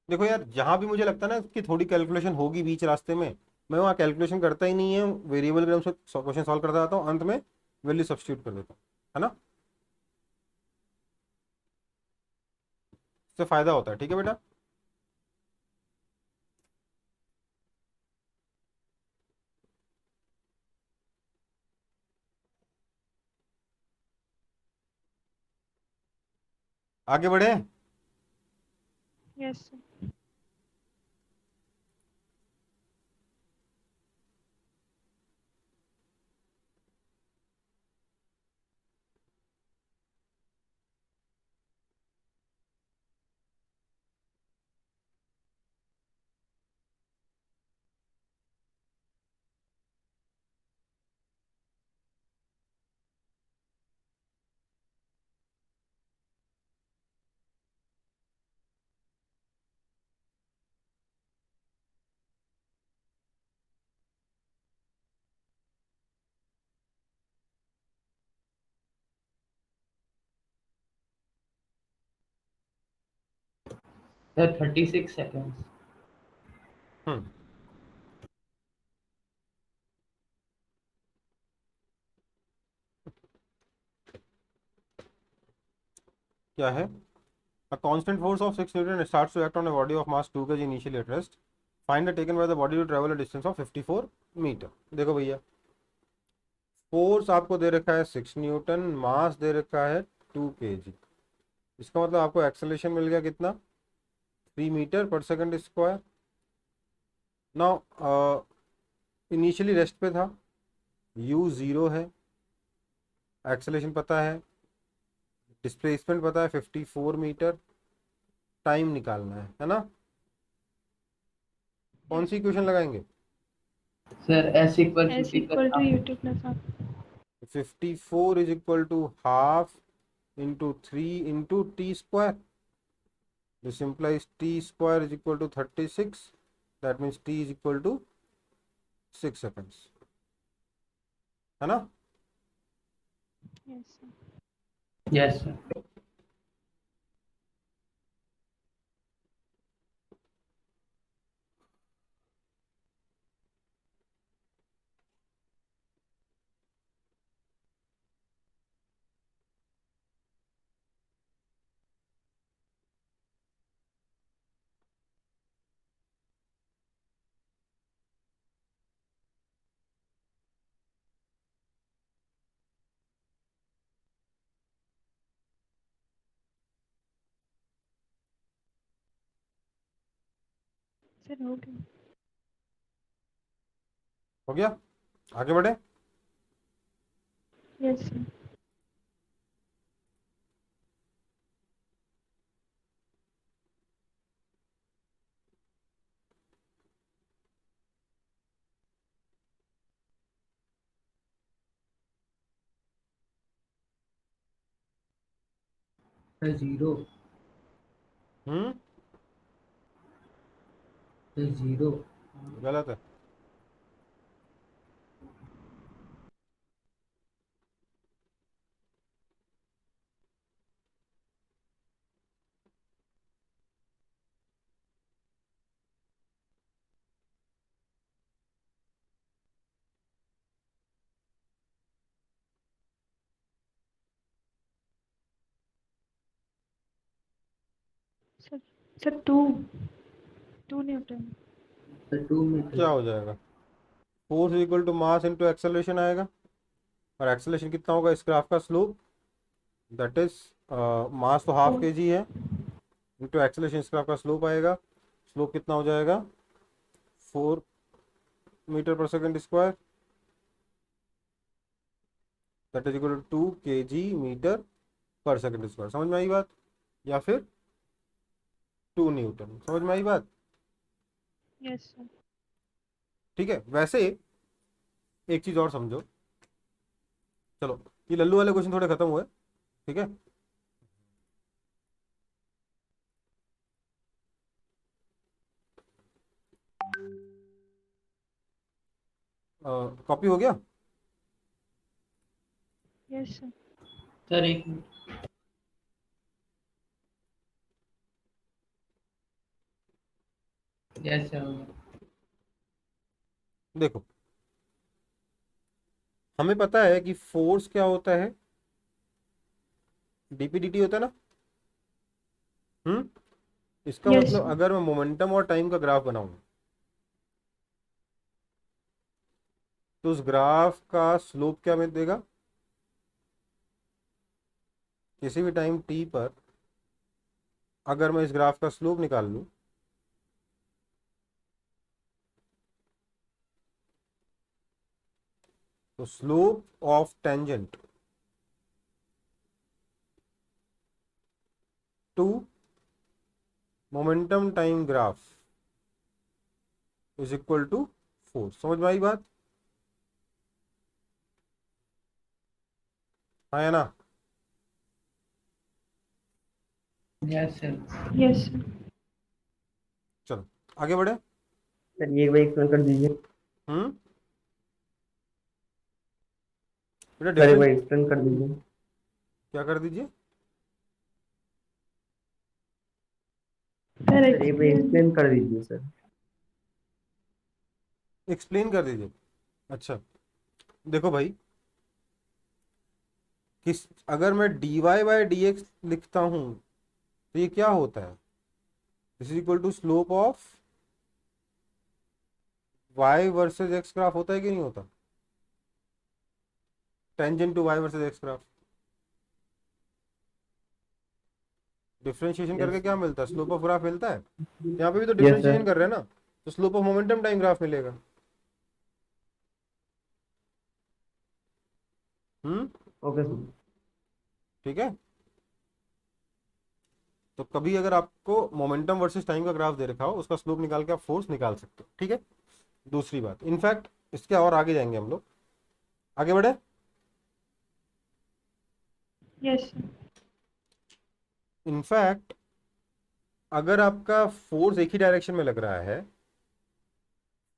देखो यार, जहां भी मुझे लगता है ना कि थोड़ी कैलकुलेशन होगी बीच रास्ते में, मैं वहाँ कैलकुलेशन करता ही नहीं है, वेरिएबल के नाम से क्वेश्चन सॉल्व करता जाता हूँ, अंत में वैल्यू सब्स्टिट्यूट कर देता हूँ, है ना? इससे फायदा होता है। ठीक है बेटा? आगे बढ़े। Yes, sir. Sir 36 seconds. हम्म क्या है? A constant force of 6 Newton starts to act on a body of mass 2 kg initially at rest. Find the taken by the body to travel a distance of 54 metre. देखो भैया, force आपको दे रखा है 6 Newton, मास दे रखा है 2 KG. इसका मतलब आपको एक्सेलरेशन मिल गया कितना? 3 मीटर पर second square. Now initially rest पे था, u 0 है, एक्सेलरेशन पता है, डिस्प्लेसमेंट पता है 54 मीटर, टाइम निकालना है ना? कौन सी इक्वेशन लगाएंगे? Sir s equal to S t equal to ut plus half. 54 is equal to half into 3 into T square. This implies t square is equal to 36. That means t is equal to 6 seconds. है ना? Yes, sir. Yes sir. Sir, हो गया। हो गया? आगे बढ़े? Yes, sir. Sir zero. हम्म sir zero. गलत है। Sir, sir, two Newton. Sir 2 metre. क्या हो जाएगा? Force equal to mass into acceleration आएगा, और एक्सेलरेशन कितना होगा इस ग्राफ का स्लोप? दैट इज, मास तो हाफ Four. के जी है, इंटू एक्सेलरेशन इस ग्राफ का स्लोप आएगा। स्लोप कितना हो जाएगा? 4 मीटर पर second square. That is equal to 2 K G metre पर सेकंड स्क्वायर। समझ में आई बात? या फिर 2 न्यूटन। समझ में आई बात? Yes, sir. ठीक है। वैसे एक चीज और समझो, चलो ये लल्लू वाले क्वेश्चन थोड़े खत्म हुए, ठीक है? कॉपी हो गया? Yes, sir. सर एक मिनट। Yes sir. देखो, हमें पता है कि फोर्स क्या होता है, डीपीडीटी होता है ना। हम्म इसका Yes, मतलब sir. अगर मैं मोमेंटम और टाइम का ग्राफ बनाऊं, तो उस ग्राफ का स्लोप क्या मैं देगा? किसी भी टाइम टी पर अगर मैं इस ग्राफ का स्लोप निकाल लूं, तो slope of tangent to momentum time graph is equal to force. समझ में आई बात? हाँ या ना? Yes sir. Yes, sir. चलो आगे बढ़े। सर ये एक बार एक्सप्लेन कर दीजिए। हम्म बेटा सर एक डिफरेंस बार एक्सप्लेन कर दीजिए। क्या कर दीजिए? सर सर एक बार एक्सप्लेन कर दीजिए सर। एक्सप्लेन कर दीजिए। अच्छा, देखो भाई, किस अगर मैं dy बाई डी एक्स लिखता हूं तो ये क्या होता है? This is equal to slope of y versus x graph होता है कि नहीं होता? Tangent to y versus x graph. Differentiation करके यस क्या मिलता है? स्लोप ऑफ ग्राफ मिलता है। यहाँ पे भी तो यस डिफरेंशिएशन सर। कर रहे हैं ना, तो slope of momentum time graph मिलेगा। हम्म। Okay sir. ठीक है। तो कभी अगर आपको मोमेंटम वर्सेस टाइम का ग्राफ दे रखा हो, उसका स्लोप निकाल के आप फोर्स निकाल सकते हो। ठीक है। दूसरी बात, इनफैक्ट इसके और आगे जाएंगे हम लोग, आगे बढ़े। यस इनफैक्ट अगर आपका फोर्स एक ही डायरेक्शन में लग रहा है,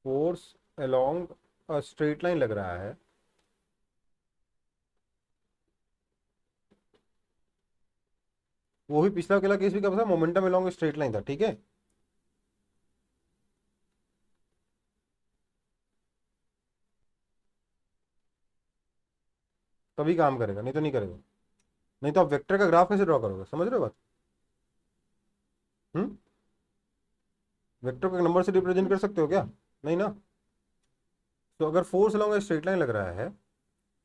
force along a straight line लग रहा है, वो भी पिछला वाला केस भी क्या था? मोमेंटम अलोंग स्ट्रेट लाइन था। ठीक है। तभी काम करेगा, नहीं तो नहीं करेगा। नहीं तो आप वेक्टर का ग्राफ कैसे ड्रॉ करोगे? समझ रहे हो बात? हम्म। वेक्टर को नंबर से रिप्रेजेंट कर सकते हो क्या? नहीं ना। तो अगर फोर्स अलोंग स्ट्रेट लाइन लग रहा है,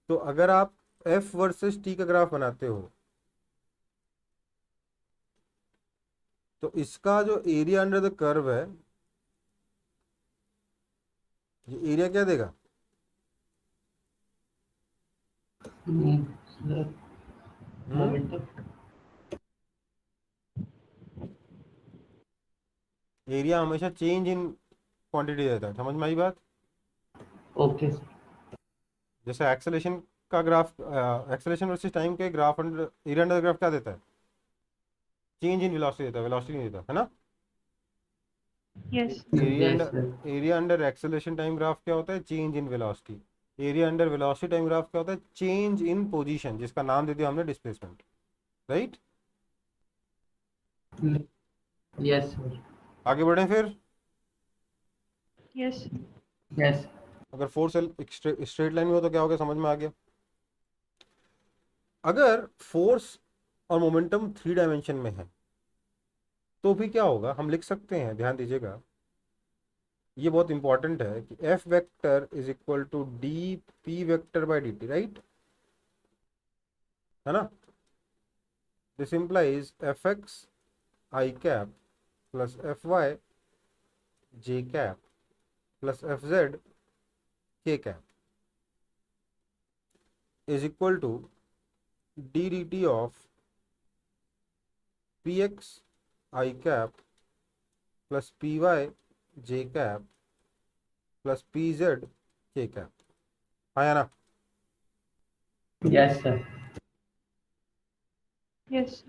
तो अगर आप एफ वर्सेस टी का ग्राफ बनाते हो, तो इसका जो एरिया अंडर द कर्व है, ये एरिया क्या देगा? सर हम्म। मोमेंटम। एरिया हमेशा चेंज इन क्वांटिटी देता है। समझ में आई बात? Okay sir. जैसे एक्सेलेरेशन का ग्राफ, एक्सेलेरेशन वर्सेस टाइम के graph under area under the graph क्या देता है? चेंज इन वेलोसिटी देता है, वेलोसिटी नहीं देता, है ना। Yes yes sir. Area under acceleration time graph क्या होता है? Change in velocity. Area under velocity time graph क्या होता है? चेंज इन पोजीशन, जिसका नाम दे दिया हमने डिस्प्लेसमेंट। राइट। Yes sir. आगे बढ़े फिर। Yes yes. अगर फोर्स स्ट्रेट लाइन में हो तो क्या हो गया? समझ में आ गया। अगर फोर्स और मोमेंटम 3 डायमेंशन में है, तो भी क्या होगा? हम लिख सकते हैं, ध्यान दीजिएगा, ये बहुत इंपॉर्टेंट है कि F vector is equal to D P vector by D T. Right, है ना। This implies F X I cap plus F Y J cap plus F Z K cap is equal to D D T of P X I cap plus P Y J cap plus P Z K cap. आया ना? Yes sir. Yes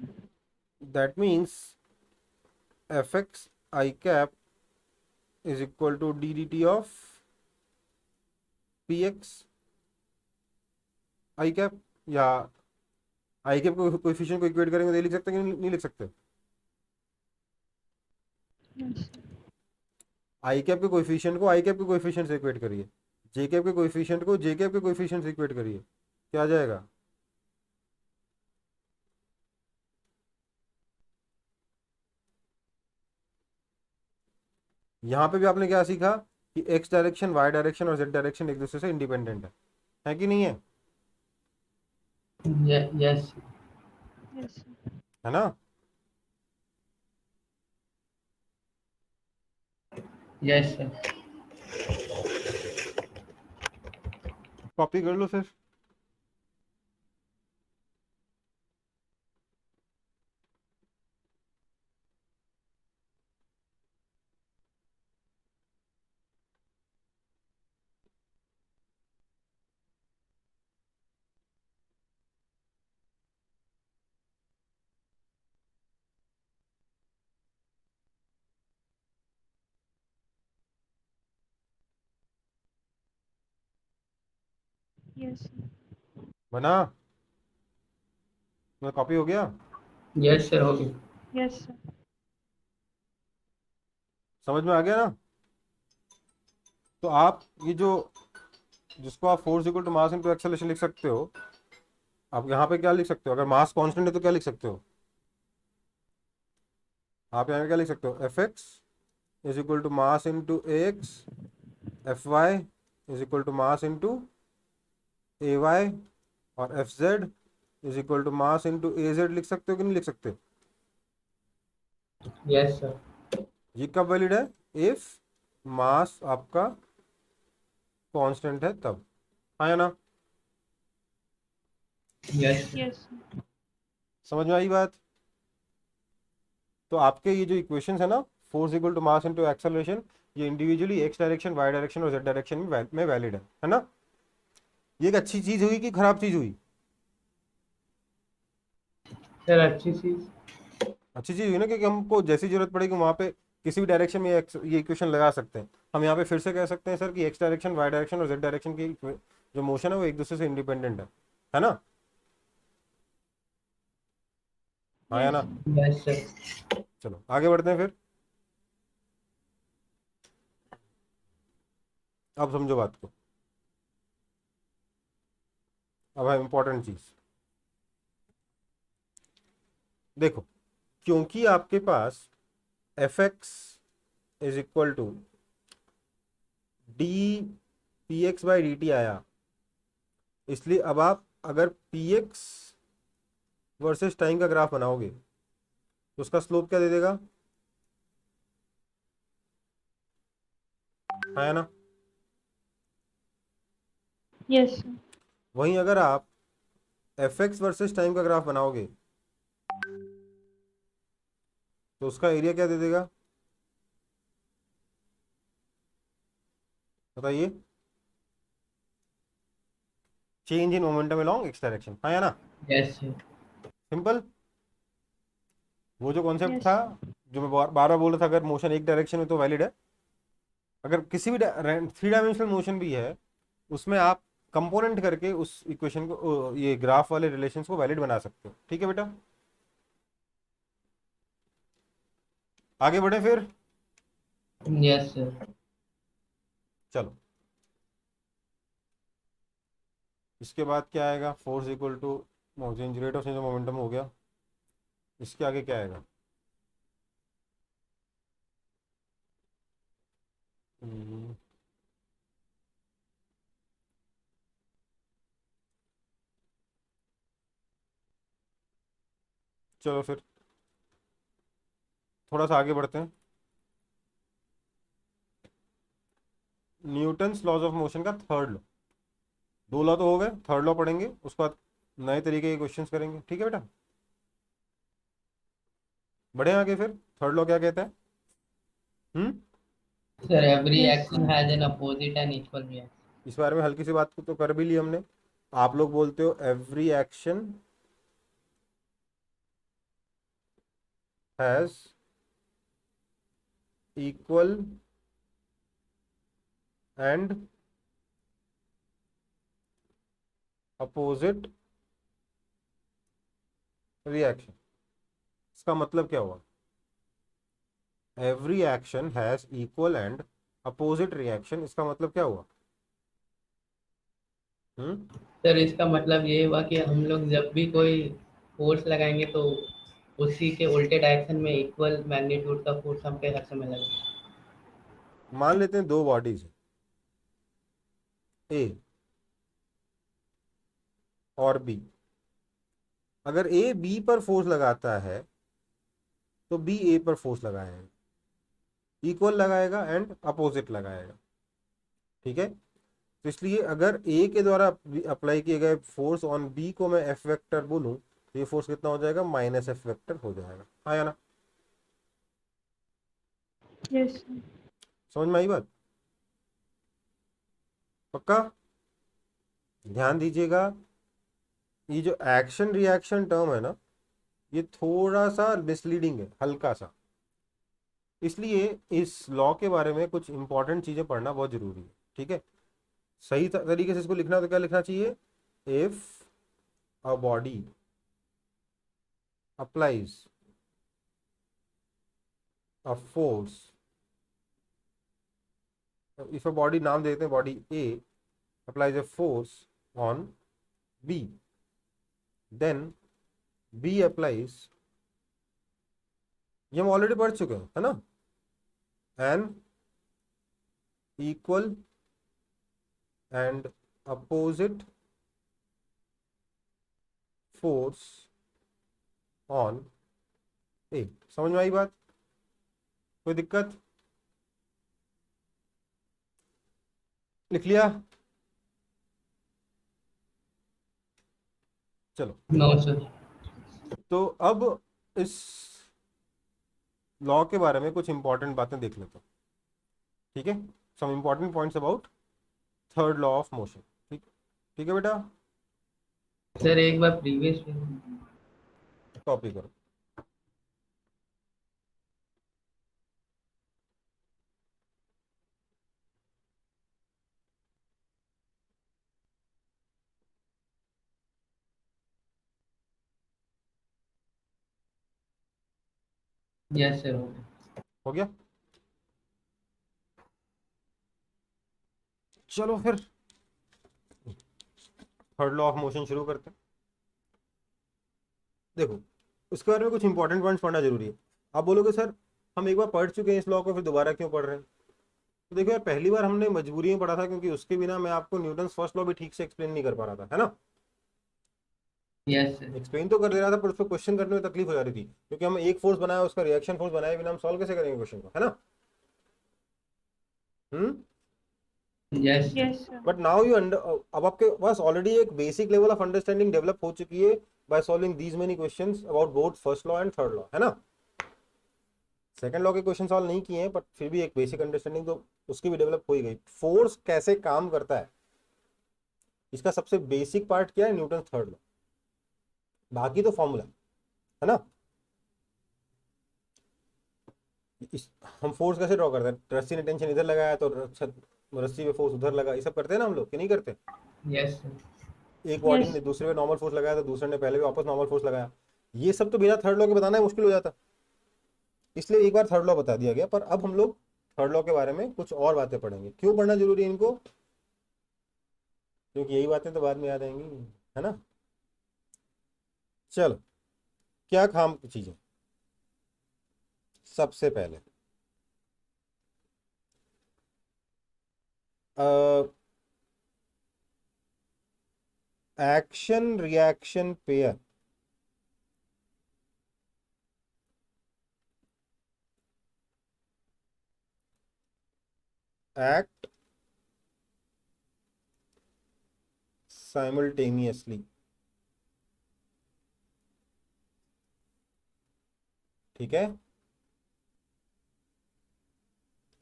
that means F X I cap is equal to D D T of P X I cap, या आई cap को coefficient को equate करेंगे तो ये लिख सकते हैं कि नहीं लिख सकते? यस आई कैप के कोएफिशिएंट को आई कैप के कोएफिशिएंट से इक्वेट करिए, जे कैप के कोएफिशिएंट को जे कैप के कोएफिशिएंट से इक्वेट करिए, क्या आ जाएगा? यहाँ पे भी आपने क्या सीखा कि एक्स डायरेक्शन, वाई डायरेक्शन और जेड डायरेक्शन एक दूसरे से इंडिपेंडेंट है कि नहीं है? यस। यस है ना। Yes sir. कॉपी कर लो फिर। यस बना, कॉपी हो गया? यस सर हो गया। यस समझ में आ गया ना? तो आप ये जो जिसको आप force equal to mass into acceleration लिख सकते हो, आप यहाँ पे क्या लिख सकते हो? अगर मास कांस्टेंट है तो क्या लिख सकते हो? आप यहाँ पे क्या लिख सकते हो? F X is equal to mass into A X, F Y is equal to mass into A Y, और F Z is equal to mass into A Z लिख सकते हो कि नहीं लिख सकते? Yes sir. ये कब वैलिड है? इफ मास आपका कांस्टेंट है तब, हाँ या ना? यस यस समझ में आई बात? तो आपके ये जो इक्वेशंस है ना, force equal to mass into acceleration, ये individually X direction, Y direction और जेड डायरेक्शन में वैलिड है ना? ये एक अच्छी चीज हुई कि खराब चीज हुई? सर, अच्छी चीज। अच्छी चीज हुई ना, क्योंकि हमको जैसी जरूरत पड़ेगी वहां पे किसी भी डायरेक्शन में ये इक्वेशन लगा सकते हैं। हम यहाँ पे फिर से कह सकते हैं सर कि एक्स डायरेक्शन, वाई डायरेक्शन और जेड डायरेक्शन की जो मोशन है वो एक दूसरे से इंडिपेंडेंट है ना? हाँ या ना? Yes sir. चलो आगे बढ़ते हैं फिर। अब समझो बात को। अब है इंपॉर्टेंट चीज, देखो, क्योंकि आपके पास F X is equal to D P X by D T आया, इसलिए अब आप अगर पी एक्स वर्सेस टाइम का ग्राफ बनाओगे तो उसका स्लोप क्या दे देगा? है ना? यस वहीं अगर आप एफ एक्स वर्सेस टाइम का ग्राफ बनाओगे तो उसका एरिया क्या दे देगा? बताइए। Change in momentum along x direction, हाँ या ना? Yes sir. सिंपल। वो जो कॉन्सेप्ट यस था जो मैं बार बार बोल रहा था, अगर मोशन एक डायरेक्शन में तो वैलिड है, अगर किसी भी थ्री डायमेंशनल मोशन भी है उसमें आप कंपोनेंट करके उस इक्वेशन को, ये ग्राफ वाले रिलेशंस को वैलिड बना सकते हो। ठीक है बेटा, आगे बढ़े फिर। Yes sir. चलो, इसके बाद क्या आएगा? Force equal to change rate of change of momentum हो गया। इसके आगे क्या आएगा? हम्म, चलो फिर थोड़ा सा आगे बढ़ते हैं। न्यूटन्स लॉज ऑफ मोशन का थर्ड लॉ, दो लॉ तो हो गए, थर्ड लॉ पढ़ेंगे, उसके बाद नए तरीके के क्वेश्चंस करेंगे। ठीक है बेटा, बढ़े आगे फिर। थर्ड लॉ क्या कहता है? Hmm, sir, every yes action has an opposite and equal reaction. इस बारे में हल्की सी बात तो कर भी ली हमने। आप लोग बोलते हो every action has equal and opposite reaction. इसका मतलब क्या हुआ? Every action has equal and opposite reaction, इसका मतलब क्या हुआ? सर, इसका मतलब ये हुआ कि हम लोग जब भी कोई फोर्स लगाएंगे तो उसी के उल्टे डायरेक्शन में इक्वल मैग्नीट्यूड का फोर्स हम पे हर समय लगेगा। मान लेते हैं दो बॉडीज ए और बी, अगर ए बी पर फोर्स लगाता है तो बी ए पर फोर्स लगाएगा, इक्वल लगाएगा एंड अपोजिट लगाएगा। ठीक है, तो इसलिए अगर ए के द्वारा अप्लाई किए गए फोर्स ऑन बी को मैं एफ वेक्टर बोलूं तो ये फोर्स कितना हो जाएगा? माइनस एफ वेक्टर हो जाएगा। हाँ या ना? यस समझ में आई बात? पक्का? ध्यान दीजिएगा, ये जो एक्शन रिएक्शन टर्म है ना, ये थोड़ा सा मिसलीडिंग है, हल्का सा, इसलिए इस लॉ के बारे में कुछ इंपॉर्टेंट चीजें पढ़ना बहुत जरूरी है। ठीक है, सही तरीके से इसको लिखना तो क्या लिखना चाहिए? If a body applies a force if a body, नाम देते हैं body A applies a force on B, then B applies, ये हम ऑलरेडी पढ़ चुके हैं, है ना, an equal and opposite force on A. समझ में आई बात? कोई दिक्कत? लिख लिया? चलो, नो सर। तो अब इस लॉ के बारे में कुछ इंपॉर्टेंट बातें देख लेते हैं, ठीक है? Some important points about third law of motion. ठीक, ठीक है बेटा, सर एक बार प्रीवियस कॉपी करो। Yes sir. हो गया? चलो फिर थर्ड लॉ ऑफ मोशन शुरू करते हैं। देखो, उसके बारे में कुछ इंपॉर्टेंट पॉइंट्स पढ़ना जरूरी है। आप बोलोगे सर हम एक बार पढ़ चुके हैं इस लॉ को, फिर दोबारा क्यों पढ़ रहे हैं? तो देखो यार, पहली बार हमने मजबूरी में पढ़ा था, क्योंकि उसके बिना मैं आपको न्यूटन फर्स्ट लॉ भी ठीक से एक्सप्लेन नहीं कर पा रहा था, है ना? Yes sir. एक्सप्लेन तो कर दे रहा था, पर उसको क्वेश्चन करने में तकलीफ हो जा रही थी, क्योंकि हम एक फोर्स बनाया, उसका रिएक्शन फोर्स बनाए बिना हम सॉल्व कैसे करेंगे क्वेश्चन को, है ना? Yes yes sir. But now you अब आपके पास ऑलरेडी एक basic level of understanding develop हो चुकी है by solving these many questions about both first law and third law, है ना? सेकंड लॉ के क्वेश्चन सॉल्व नहीं किए हैं, बट फिर भी एक बेसिक अंडरस्टैंडिंग तो उसकी भी डेवलप हो ही गई। फोर्स कैसे काम करता है, इसका सबसे बेसिक पार्ट क्या है? न्यूटन थर्ड लॉ, बाकी तो फॉर्मूला है ना? हम फोर्स कैसे ड्रॉ करते हैं? रस्सी ने टेंशन इधर लगाया तो रस्सी पे फोर्स उधर लगा, ये सब करते हैं ना हम लोग, कि नहीं करते? Yes sir. एक बॉडी Yes. ने दूसरे पे नॉर्मल फोर्स लगाया तो दूसरे ने पहले भी वापस नॉर्मल फोर्स लगाया। ये सब तो बिना थर्ड लॉ के बताना है मुश्किल हो जाता, इसलिए एक बार थर्ड लॉ बता दिया गया। पर अब हम लोग थर्ड लॉ के बारे में कुछ और बातें पढ़ेंगे। क्यों पढ़ना जरूरी है इनको? क्योंकि यही बातें तो बाद में याद आएंगी, है ना? चलो, क्या काम की चीजें? सबसे पहले action reaction pair act simultaneously, ठीक है?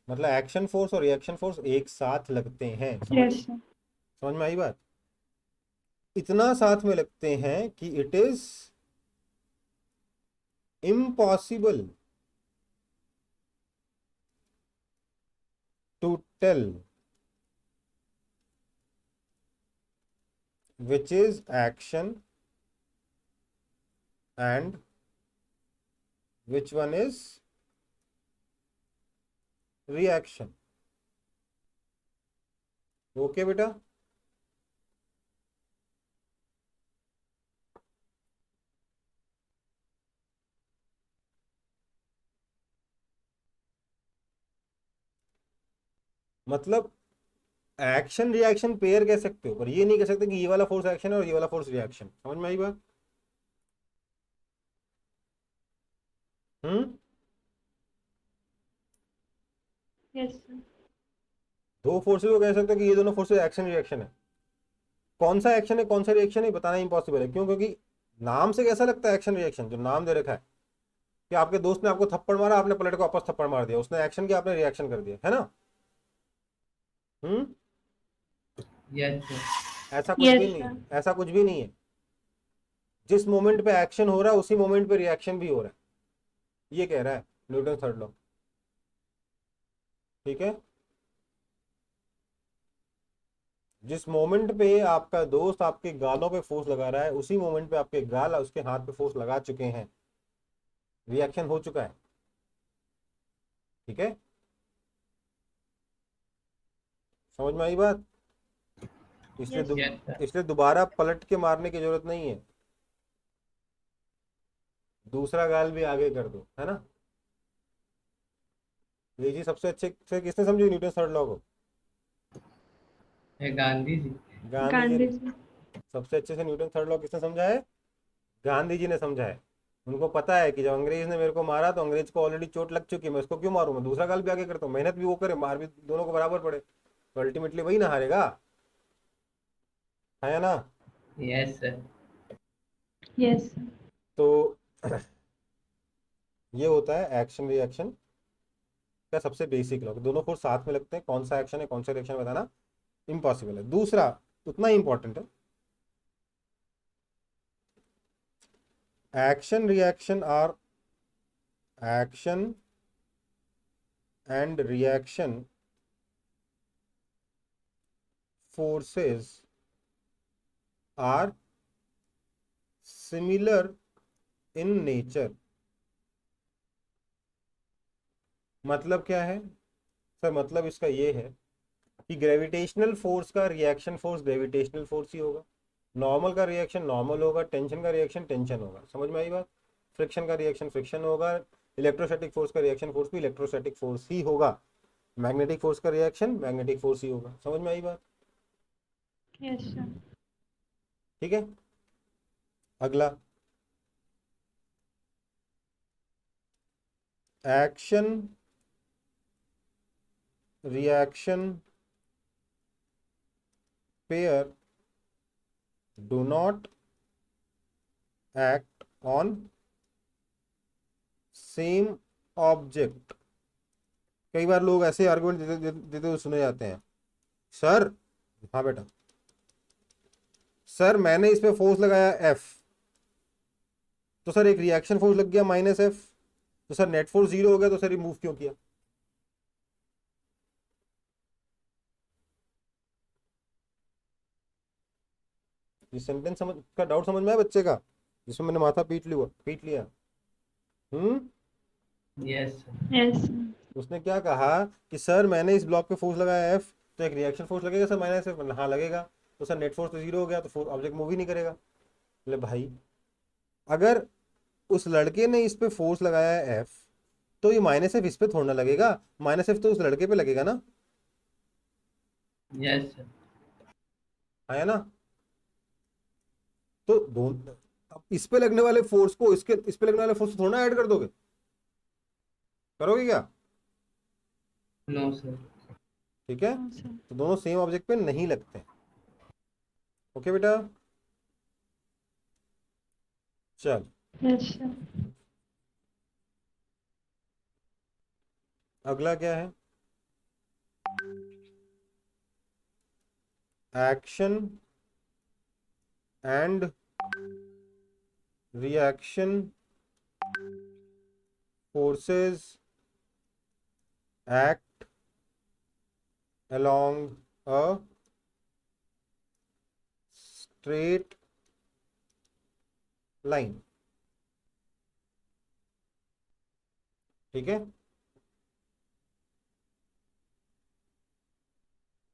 मतलब एक्शन फोर्स और रिएक्शन फोर्स एक साथ लगते हैं। Yes sir. समझ में आई बात? इतना साथ में लगते हैं कि it is impossible to tell which is action and which one is reaction. Okay बेटा? मतलब एक्शन रिएक्शन पेयर कह सकते हो, पर ये नहीं कह सकते कि ये वाला फोर्स एक्शन है और ये वाला फोर्स रिएक्शन। समझ में आई बात? Yes sir. दो फोर्सेस को कह सकते हो कि ये दोनों फोर्सेस एक्शन रिएक्शन है। कौन सा एक्शन है कौन सा रिएक्शन है बताना इम्पॉसिबल है। क्यों? क्योंकि नाम से कैसा लगता है एक्शन रिएक्शन, जो नाम दे रखा है कि आपके दोस्त ने आपको थप्पड़ मारा, आपने पलट को वापस थप्पड़ मार दिया, उसने एक्शन किया, आपने रिएक्शन कर दिया, है ना? Yes sir. ऐसा कुछ Yes, भी नहीं sir. है, ऐसा कुछ भी नहीं है। जिस मोमेंट पे एक्शन हो रहा है उसी मोमेंट पे रिएक्शन भी हो रहा है, ये कह रहा है न्यूटन थर्ड लॉ, ठीक है? जिस मोमेंट पे आपका दोस्त आपके गालों पे फोर्स लगा रहा है, उसी मोमेंट पे आपके गाल उसके हाथ पे फोर्स लगा चुके हैं, रिएक्शन हो चुका है, ठीक है? समझ में आई बात? इसलिए Yes. Yes, sir. इसलिए दोबारा पलट के मारने की जरूरत नहीं है, दूसरा गाल भी आगे कर दो, है ना। ये चीज सबसे अच्छे से किसने समझी न्यूटन थर्ड लॉ को? है गांधी जी। गांधी जी गांधी ने। जी। सबसे अच्छे से न्यूटन थर्ड लॉ किसने समझा है? गांधी जी ने समझा है। उनको पता है कि जब अंग्रेज ने मेरे को मारा तो अंग्रेज को ऑलरेडी चोट लग चुकी है, मैं उसको क्यों मारूं, मैं दूसरा गाल भी आगे करता हूँ, मेहनत भी वो करे, मार भी दोनों को बराबर पड़े, तो अल्टीमेटली वही ना हारेगा, है ना। Yes sir. Yes. तो ये होता है एक्शन रिएक्शन का सबसे बेसिक लॉ। दोनों फोर्स साथ में लगते हैं, कौन सा एक्शन है कौन सा रिएक्शन बताना इम्पॉसिबल है। दूसरा उतना ही इंपॉर्टेंट है, action reaction or action and reaction forces are similar in nature। मतलब क्या है सर? मतलब इसका ये है कि ग्रेविटेशनल फोर्स का रिएक्शन फोर्स ग्रेविटेशनल फोर्स ही होगा, नॉर्मल का रिएक्शन नॉर्मल होगा, टेंशन का रिएक्शन टेंशन होगा। समझ में आई बात? फ्रिक्शन का रिएक्शन फ्रिक्शन होगा, इलेक्ट्रोस्टैटिक फोर्स का रिएक्शन फोर्स भी इलेक्ट्रोस्टैटिक फोर्स ही होगा, मैग्नेटिक फोर्स का रिएक्शन मैग्नेटिक फोर्स ही होगा। समझ में आई बात? Yes, sir. ठीक है। अगला action reaction pair do not act on same object। कई बार लोग ऐसे आर्गुमेंट देते हुए सुने जाते हैं, सर, हाँ बेटा, सर मैंने इस पे फोर्स लगाया F, तो सर एक रिएक्शन फोर्स लग गया -F, तो सर नेट फोर्स 0 हो गया, तो सर ये मूव क्यों किया? ये सेंटेंस समझ का डाउट समझ में आया बच्चे का, जिसमें मैंने माथा पीट लिया। Yes sir. Yes, sir. उसने क्या कहा कि सर मैंने इस ब्लॉक पे फोर्स लगाया F, तो एक रिएक्शन फोर्स लगेगा सर -F, हाँ लगेगा, तो सर नेट फोर्स तो 0 हो गया, तो ऑब्जेक्ट मूव ही नहीं करेगा। बोले भाई, अगर उस लड़के ने इस पे फोर्स लगाया है F, तो ये -F इस पे थोड़ा ना लगेगा, -F तो उस लड़के पे लगेगा ना, यस सर। है ना। तो दोनों, अब इस पे लगने वाले फोर्स को इस पे लगने वाले फोर्स को थोड़ा ना ऐड कर दोगे, करोगे क्या? No sir. ठीक है, No, sir. तो दोनों सेम ऑब्जेक्ट पे नहीं लगते। ओके बेटा, चल Yes, sir. अगला क्या है? Action and reaction forces act along a straight line। ठीक है,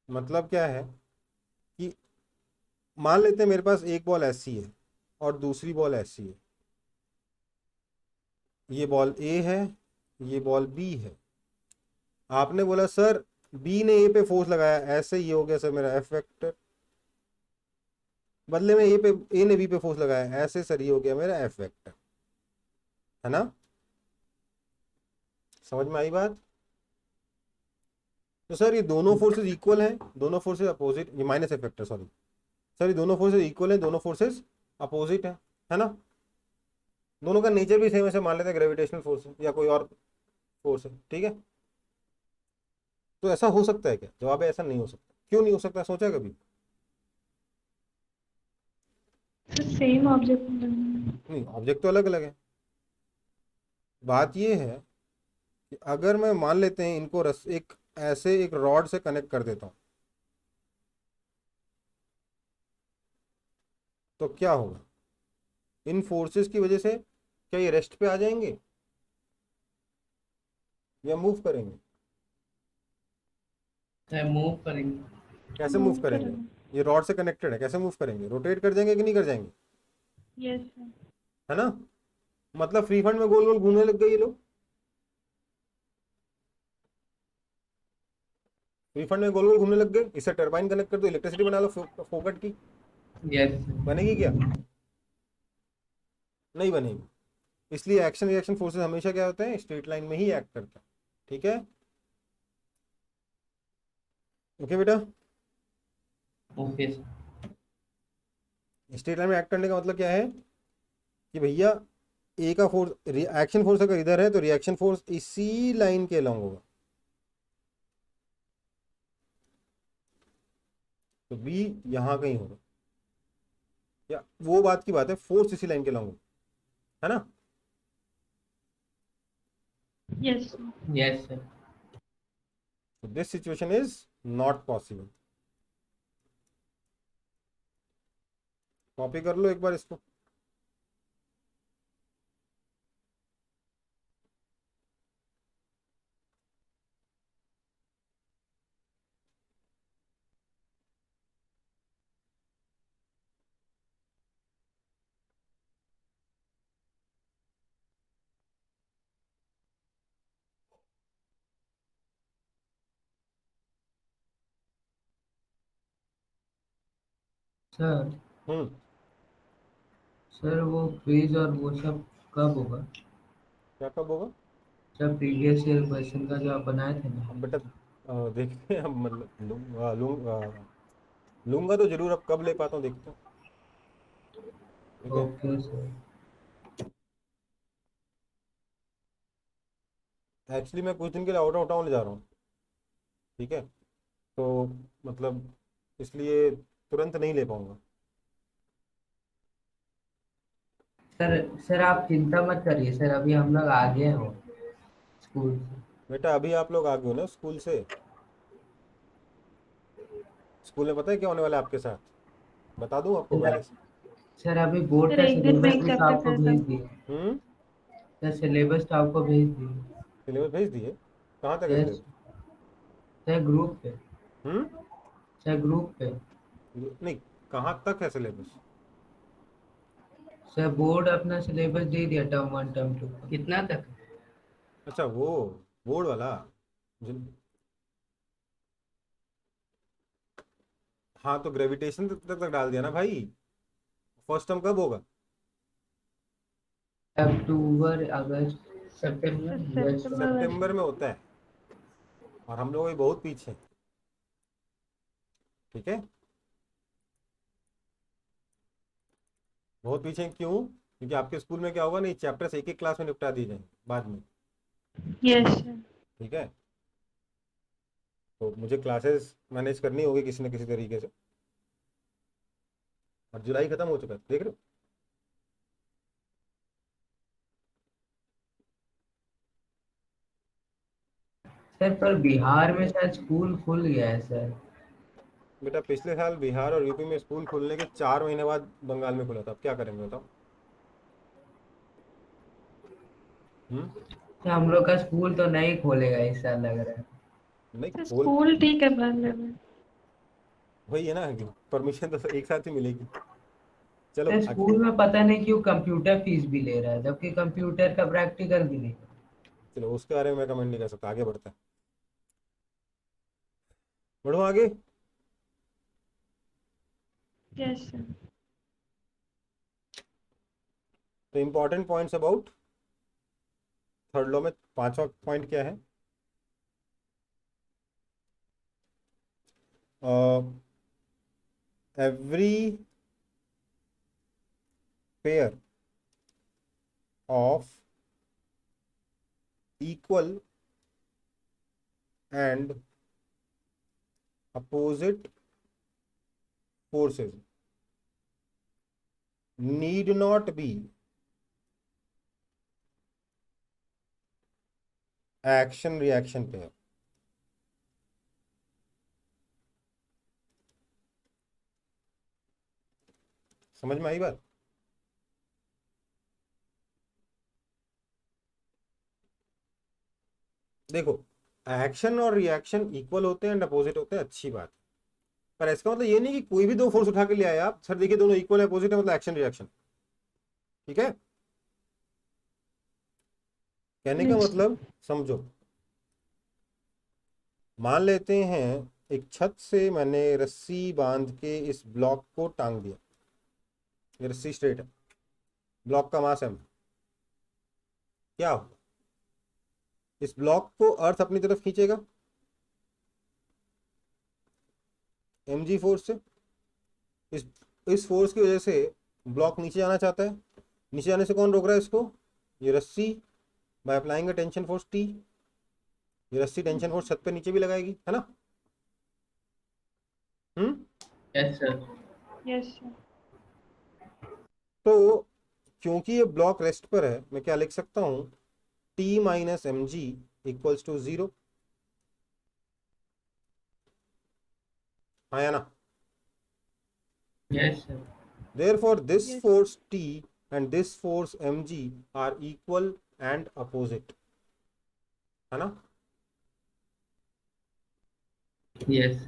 मतलब क्या है कि मान लेते हैं मेरे पास एक बॉल ऐसी है और दूसरी बॉल ऐसी है, ये बॉल A है, ये बॉल B है। आपने बोला सर B ने A पे फोर्स लगाया, ऐसे ये हो गया सर मेरा F वेक्टर, बदले में A ने B पे फोर्स लगाया, ऐसे सर ये हो गया मेरा F वेक्टर, है ना। समझ में आई बात? तो सर ये दोनों फोर्सेस इक्वल हैं, दोनों फोर्सेस अपोजिट, ये -F वेक्टर सॉरी, सर ये दोनों फोर्सेस इक्वल हैं, दोनों फोर्सेस अपोजिट है ना। दोनों का नेचर भी सेम, ऐसे मान लेते हैं ग्रेविटेशनल फोर्स है या कोई और फोर्स है, ठीक है। तो ऐसा हो सकता है क्या? जवाब है ऐसा नहीं हो सकता। क्यों नहीं हो सकता, सोचा कभी? So same object. नहीं, ऑब्जेक्ट तो अलग अलग है। बात ये है कि अगर मैं मान लेते हैं इनको एक ऐसे एक रॉड से कनेक्ट कर देता हूं, तो क्या होगा? इन फोर्सेस की वजह से क्या ये रेस्ट पे आ जाएंगे या मूव करेंगे? मूव करेंगे। कैसे मूव मूव करेंगे? करेंगे। ये रॉड से कनेक्टेड है, कैसे मूव करेंगे? रोटेट कर जाएंगे कि नहीं कर जाएंगे? Yes sir. है ना? मतलब फ्री फंड में गोल गोल घूमने लग गए ये लोग। फ्री फंड में गोल गोल घूमने लग गए। इससे टरबाइन कनेक्ट कर दो, इलेक्ट्रिसिटी बना लो फोकट की। यस। बनेगी क्या? नहीं बनेगी। इसलिए एक्शन रिएक्शन फोर्सेस हमेशा क्या होते हैं? स्ट्रेट लाइन में ही एक्ट करते हैं। ठीक है, ओके बेटा। ओके। स्ट्रेट लाइन में एक्ट करने का मतलब क्या है कि भैया ए का फोर्स, एक्शन फोर्स अगर इधर है तो रिएक्शन फोर्स इसी लाइन के अलॉन्ग होगा। तो बी यहां कहीं होगा, या वो बात की बात है, फोर्स इसी लाइन के अलॉन्ग होगा, है ना? Yes sir. Yes sir. So this situation is not possible. Copy कर लो एक बार इसको। सर हम्म सर वो क्विज और वो सब कब होगा? क्या कब होगा? सर प्रीवियस ईयर क्वेश्चन का जो आप बनाए थे ना। अब बेटा देखते हैं, हम मतलब लूंगा तो जरूर। अब कब ले पाता हूँ देखते हैं। ठीक है, ओके सर। एक्चुअली मैं कुछ दिन के लिए आउट ऑफ टाउन ले जा रहा हूँ। ठीक है, तो मतलब इसलिए तुरंत नहीं ले पाऊंगा। सर सर आप चिंता मत करिए सर, अभी हम लोग आगे हो स्कूल से। बेटा अभी आप लोग आ गए हो ना स्कूल से। स्कूल में पता है क्या होने वाला है आपके साथ? बता दूं आपको सर पहले से? सर अभी बोर्ड सर का एक दिन में सिलेबस एक भी तो चैप्टर आपको खत्म। भेज दिए। हम्म सर सिलेबस तो आपको भेज दिए। सिलेबस भेज दिए? कहाँ तक है यस। सिलेबस? सर ग्रुप पे। हम्म सर ग्रुप पे। नहीं, कहाँ तक है सिलेबस? सर बोर्ड अपना सिलेबस दे दिया टर्म वन टर्म टू का। कितना तक? अच्छा वो बोर्ड वाला। जिन हाँ, तो ग्रेविटेशन तक डाल दिया ना भाई। फर्स्ट टर्म कब होगा? अक्टूबर अगस्त सर सितंबर। Yes sir. सितंबर में। सितंबर में होता है, और हम लोग अभी बहुत पीछे हैं। ठीक है, बहुत पीछे हैं। क्यों? क्योंकि आपके स्कूल में क्या होगा, नहीं चैप्टर्स एक एक क्लास में निपटा दिए जाएंगे बाद में। Yes sir. ठीक है, तो मुझे क्लासेस मैनेज करनी होगी किसी न किसी तरीके से। और जुलाई खत्म हो चुका है, देख रहे हो? सर पर बिहार में शायद स्कूल खुल गया है सर। बेटा पिछले साल बिहार और यूपी में स्कूल खुलने के 4 महीने बाद बंगाल में खुला था। अब क्या करेंगे बताओ? हम्म सर हम लोग का स्कूल तो नहीं खोलेगा इस साल लग रहा है। नहीं सर खोल। स्कूल ठीक है बंद है। वही है ना कि परमिशन तो एक साथ ही मिलेगी। चलो सर आगे। स्कूल में पता नहीं क्यों कंप्यूटर फीस भी ले रहा है जबकि कंप्यूटर का प्रैक्टिकल भी नहीं। चलो उसके बारे में मैं कमेंट नहीं कर सकता, आगे बढ़ते हैं। बढ़ो आगे। Yes sir. तो important points about third law में पांचवा पॉइंट क्या है? Every pair of equal and opposite forces need not be action reaction pair. समझ में आई बात? देखो एक्शन और रिएक्शन इक्वल होते हैं एंड अपोजिट होते हैं, अच्छी बात है, पर इसका मतलब ये नहीं कि कोई भी दो फोर्स उठा के ले आए आप, सर देखिए दोनों इक्वल है अपोजिट है मतलब एक्शन रिएक्शन, ठीक है। कहने का Yes. मतलब समझो, मान लेते हैं एक छत से मैंने रस्सी बांध के इस ब्लॉक को टांग दिया, ये रस्सी स्ट्रेट है, ब्लॉक का मास m, क्या होगा, इस ब्लॉक को अर्थ अपनी तरफ खींचेगा mg फोर्स से, इस फोर्स की वजह से ब्लॉक नीचे जाना चाहता है, नीचे जाने से कौन रोक रहा है इसको, ये रस्सी, by applying a tension force T, ये रस्सी टेंशन फोर्स छत पे नीचे भी लगाएगी, है ना। Yes sir. Yes, sir. तो क्योंकि ये ब्लॉक रेस्ट पर है, मैं क्या लिख सकता हूं, T minus M G equals to 0, हाँ या ना। Yes sir. Therefore, this Yes. force T and this force mg are equal and opposite, है ना। यस।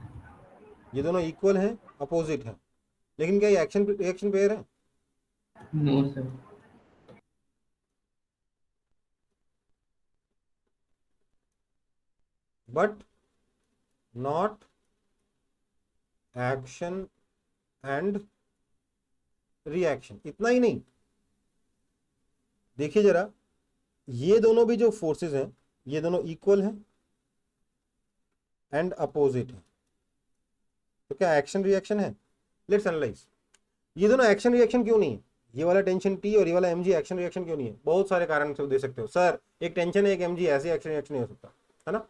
ये दोनों इक्वल हैं, अपोजिट हैं, लेकिन क्या ये एक्शन रिएक्शन पेयर है, no sir. But not action and reaction. इतना ही नहीं, देखिए जरा, ये दोनों भी जो फोर्सेस हैं ये दोनों इक्वल हैं एंड अपोजिट हैं, तो क्या एक्शन रिएक्शन है। लेट्स एनालाइज, ये दोनों एक्शन रिएक्शन क्यों नहीं है, ये वाला टेंशन T और ये वाला mg एक्शन रिएक्शन क्यों नहीं है, बहुत सारे कारण से दे सकते हो, सर एक टेंशन है एक mg, ऐसे एक्शन रिएक्शन नहीं हो सकता, है ना।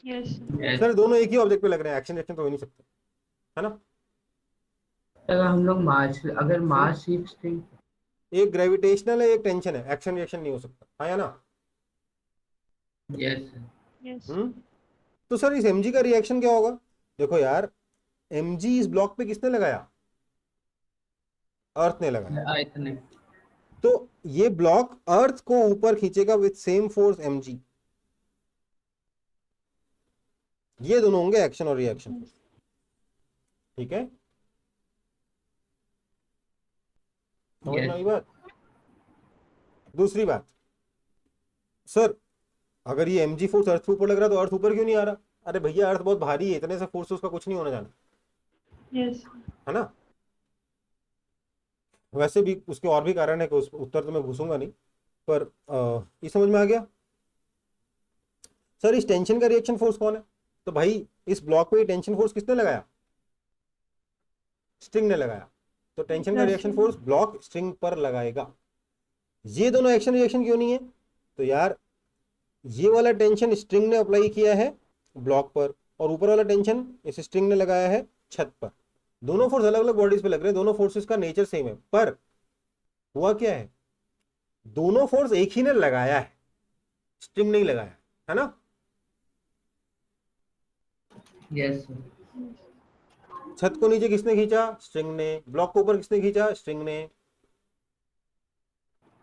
Yes, sir. यस सर दोनों एक ही ऑब्जेक्ट पे लग रहे हैं, एक्शन रिएक्शन तो हो ही नहीं सकता, है ना। अगर हम लोग मास, अगर मास शिफ्टिंग, एक ग्रेविटेशनल है एक टेंशन है, एक्शन रिएक्शन नहीं हो सकता, हाँ या ना। Yes sir. Yes. तो सर इस mg का रिएक्शन क्या होगा, देखो यार, mg इस ब्लॉक पे किसने लगाया, अर्थ ने लगाया, इतने। तो ये ब्लॉक अर्थ को ऊपर खींचेगा विथ सेम फोर्स mg, ये दोनों होंगे एक्शन और रिएक्शन, ठीक है, समझ में आई बात। दूसरी बात, सर अगर ये mg फोर्स अर्थ के ऊपर लग रहा है तो अर्थ ऊपर क्यों नहीं आ रहा, अरे भैया अर्थ बहुत भारी है, इतने से फोर्स उसका कुछ नहीं होने जाना, Yes. है ना। वैसे भी उसके और भी कारण है कि उस उत्तर तो मैं घुसूंगा नहीं, पर ये समझ में आ गया। सर इस टेंशन का रिएक्शन फोर्स कौन है, तो भाई इस ब्लॉक पे टेंशन फोर्स किसने लगाया, स्ट्रिंग ने लगाया, तो टेंशन का रिएक्शन फोर्स ब्लॉक स्ट्रिंग पर लगाएगा। ये दोनों एक्शन रिएक्शन क्यों नहीं है, तो यार ये वाला टेंशन स्ट्रिंग ने अप्लाई किया है ब्लॉक पर, और ऊपर वाला टेंशन इस स्ट्रिंग ने लगाया है छत पर, दोनों फोर्स अलग अलग बॉडीज पे लग रहे हैं, दोनों फोर्सेस का नेचर सेम है, पर हुआ क्या है, दोनों फोर्स एक ही ने लगाया है, स्ट्रिंग नहीं लगाया, है ना। Yes sir. छत को नीचे किसने खींचा, स्ट्रिंग ने, ब्लॉक को ऊपर किसने खींचा, स्ट्रिंग ने,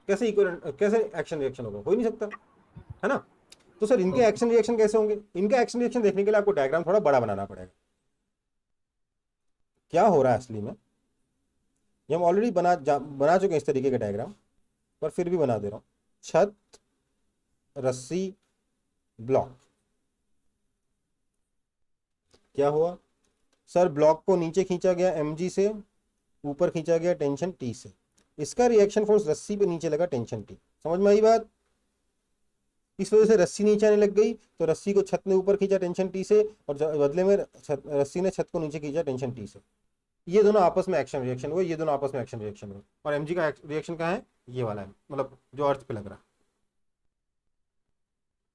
कैसे इक्वल, कैसे एक्शन रिएक्शन होगा, हो ही नहीं सकता, है ना। तो सर इनके एक्शन रिएक्शन कैसे होंगे, इनका एक्शन रिएक्शन देखने के लिए आपको डायग्राम थोड़ा बड़ा बनाना पड़ेगा। क्या हो रहा है असली में, ये हम ऑलरेडी बना चुके हैं इस तरीके का डायग्राम, पर फिर भी बना दे रहा हूं। छत, रस्सी, ब्लॉक, क्या हुआ, सर ब्लॉक को नीचे खींचा गया mg से, ऊपर खींचा गया टेंशन T से, इसका रिएक्शन फोर्स रस्सी पे नीचे लगा टेंशन T, समझ में आई बात। इस वजह से रस्सी नीचे आने लग गई, तो रस्सी को छत ने ऊपर खींचा टेंशन T से, और बदले में रस्सी ने छत को नीचे खींचा टेंशन T से, ये दोनों आपस में एक्शन रिएक्शन हुए, ये दोनों आपस में एक्शन रिएक्शन हुए, और mg का रिएक्शन कहाँ है, ये वाला है, मतलब जो अर्थ पे लग रहा है।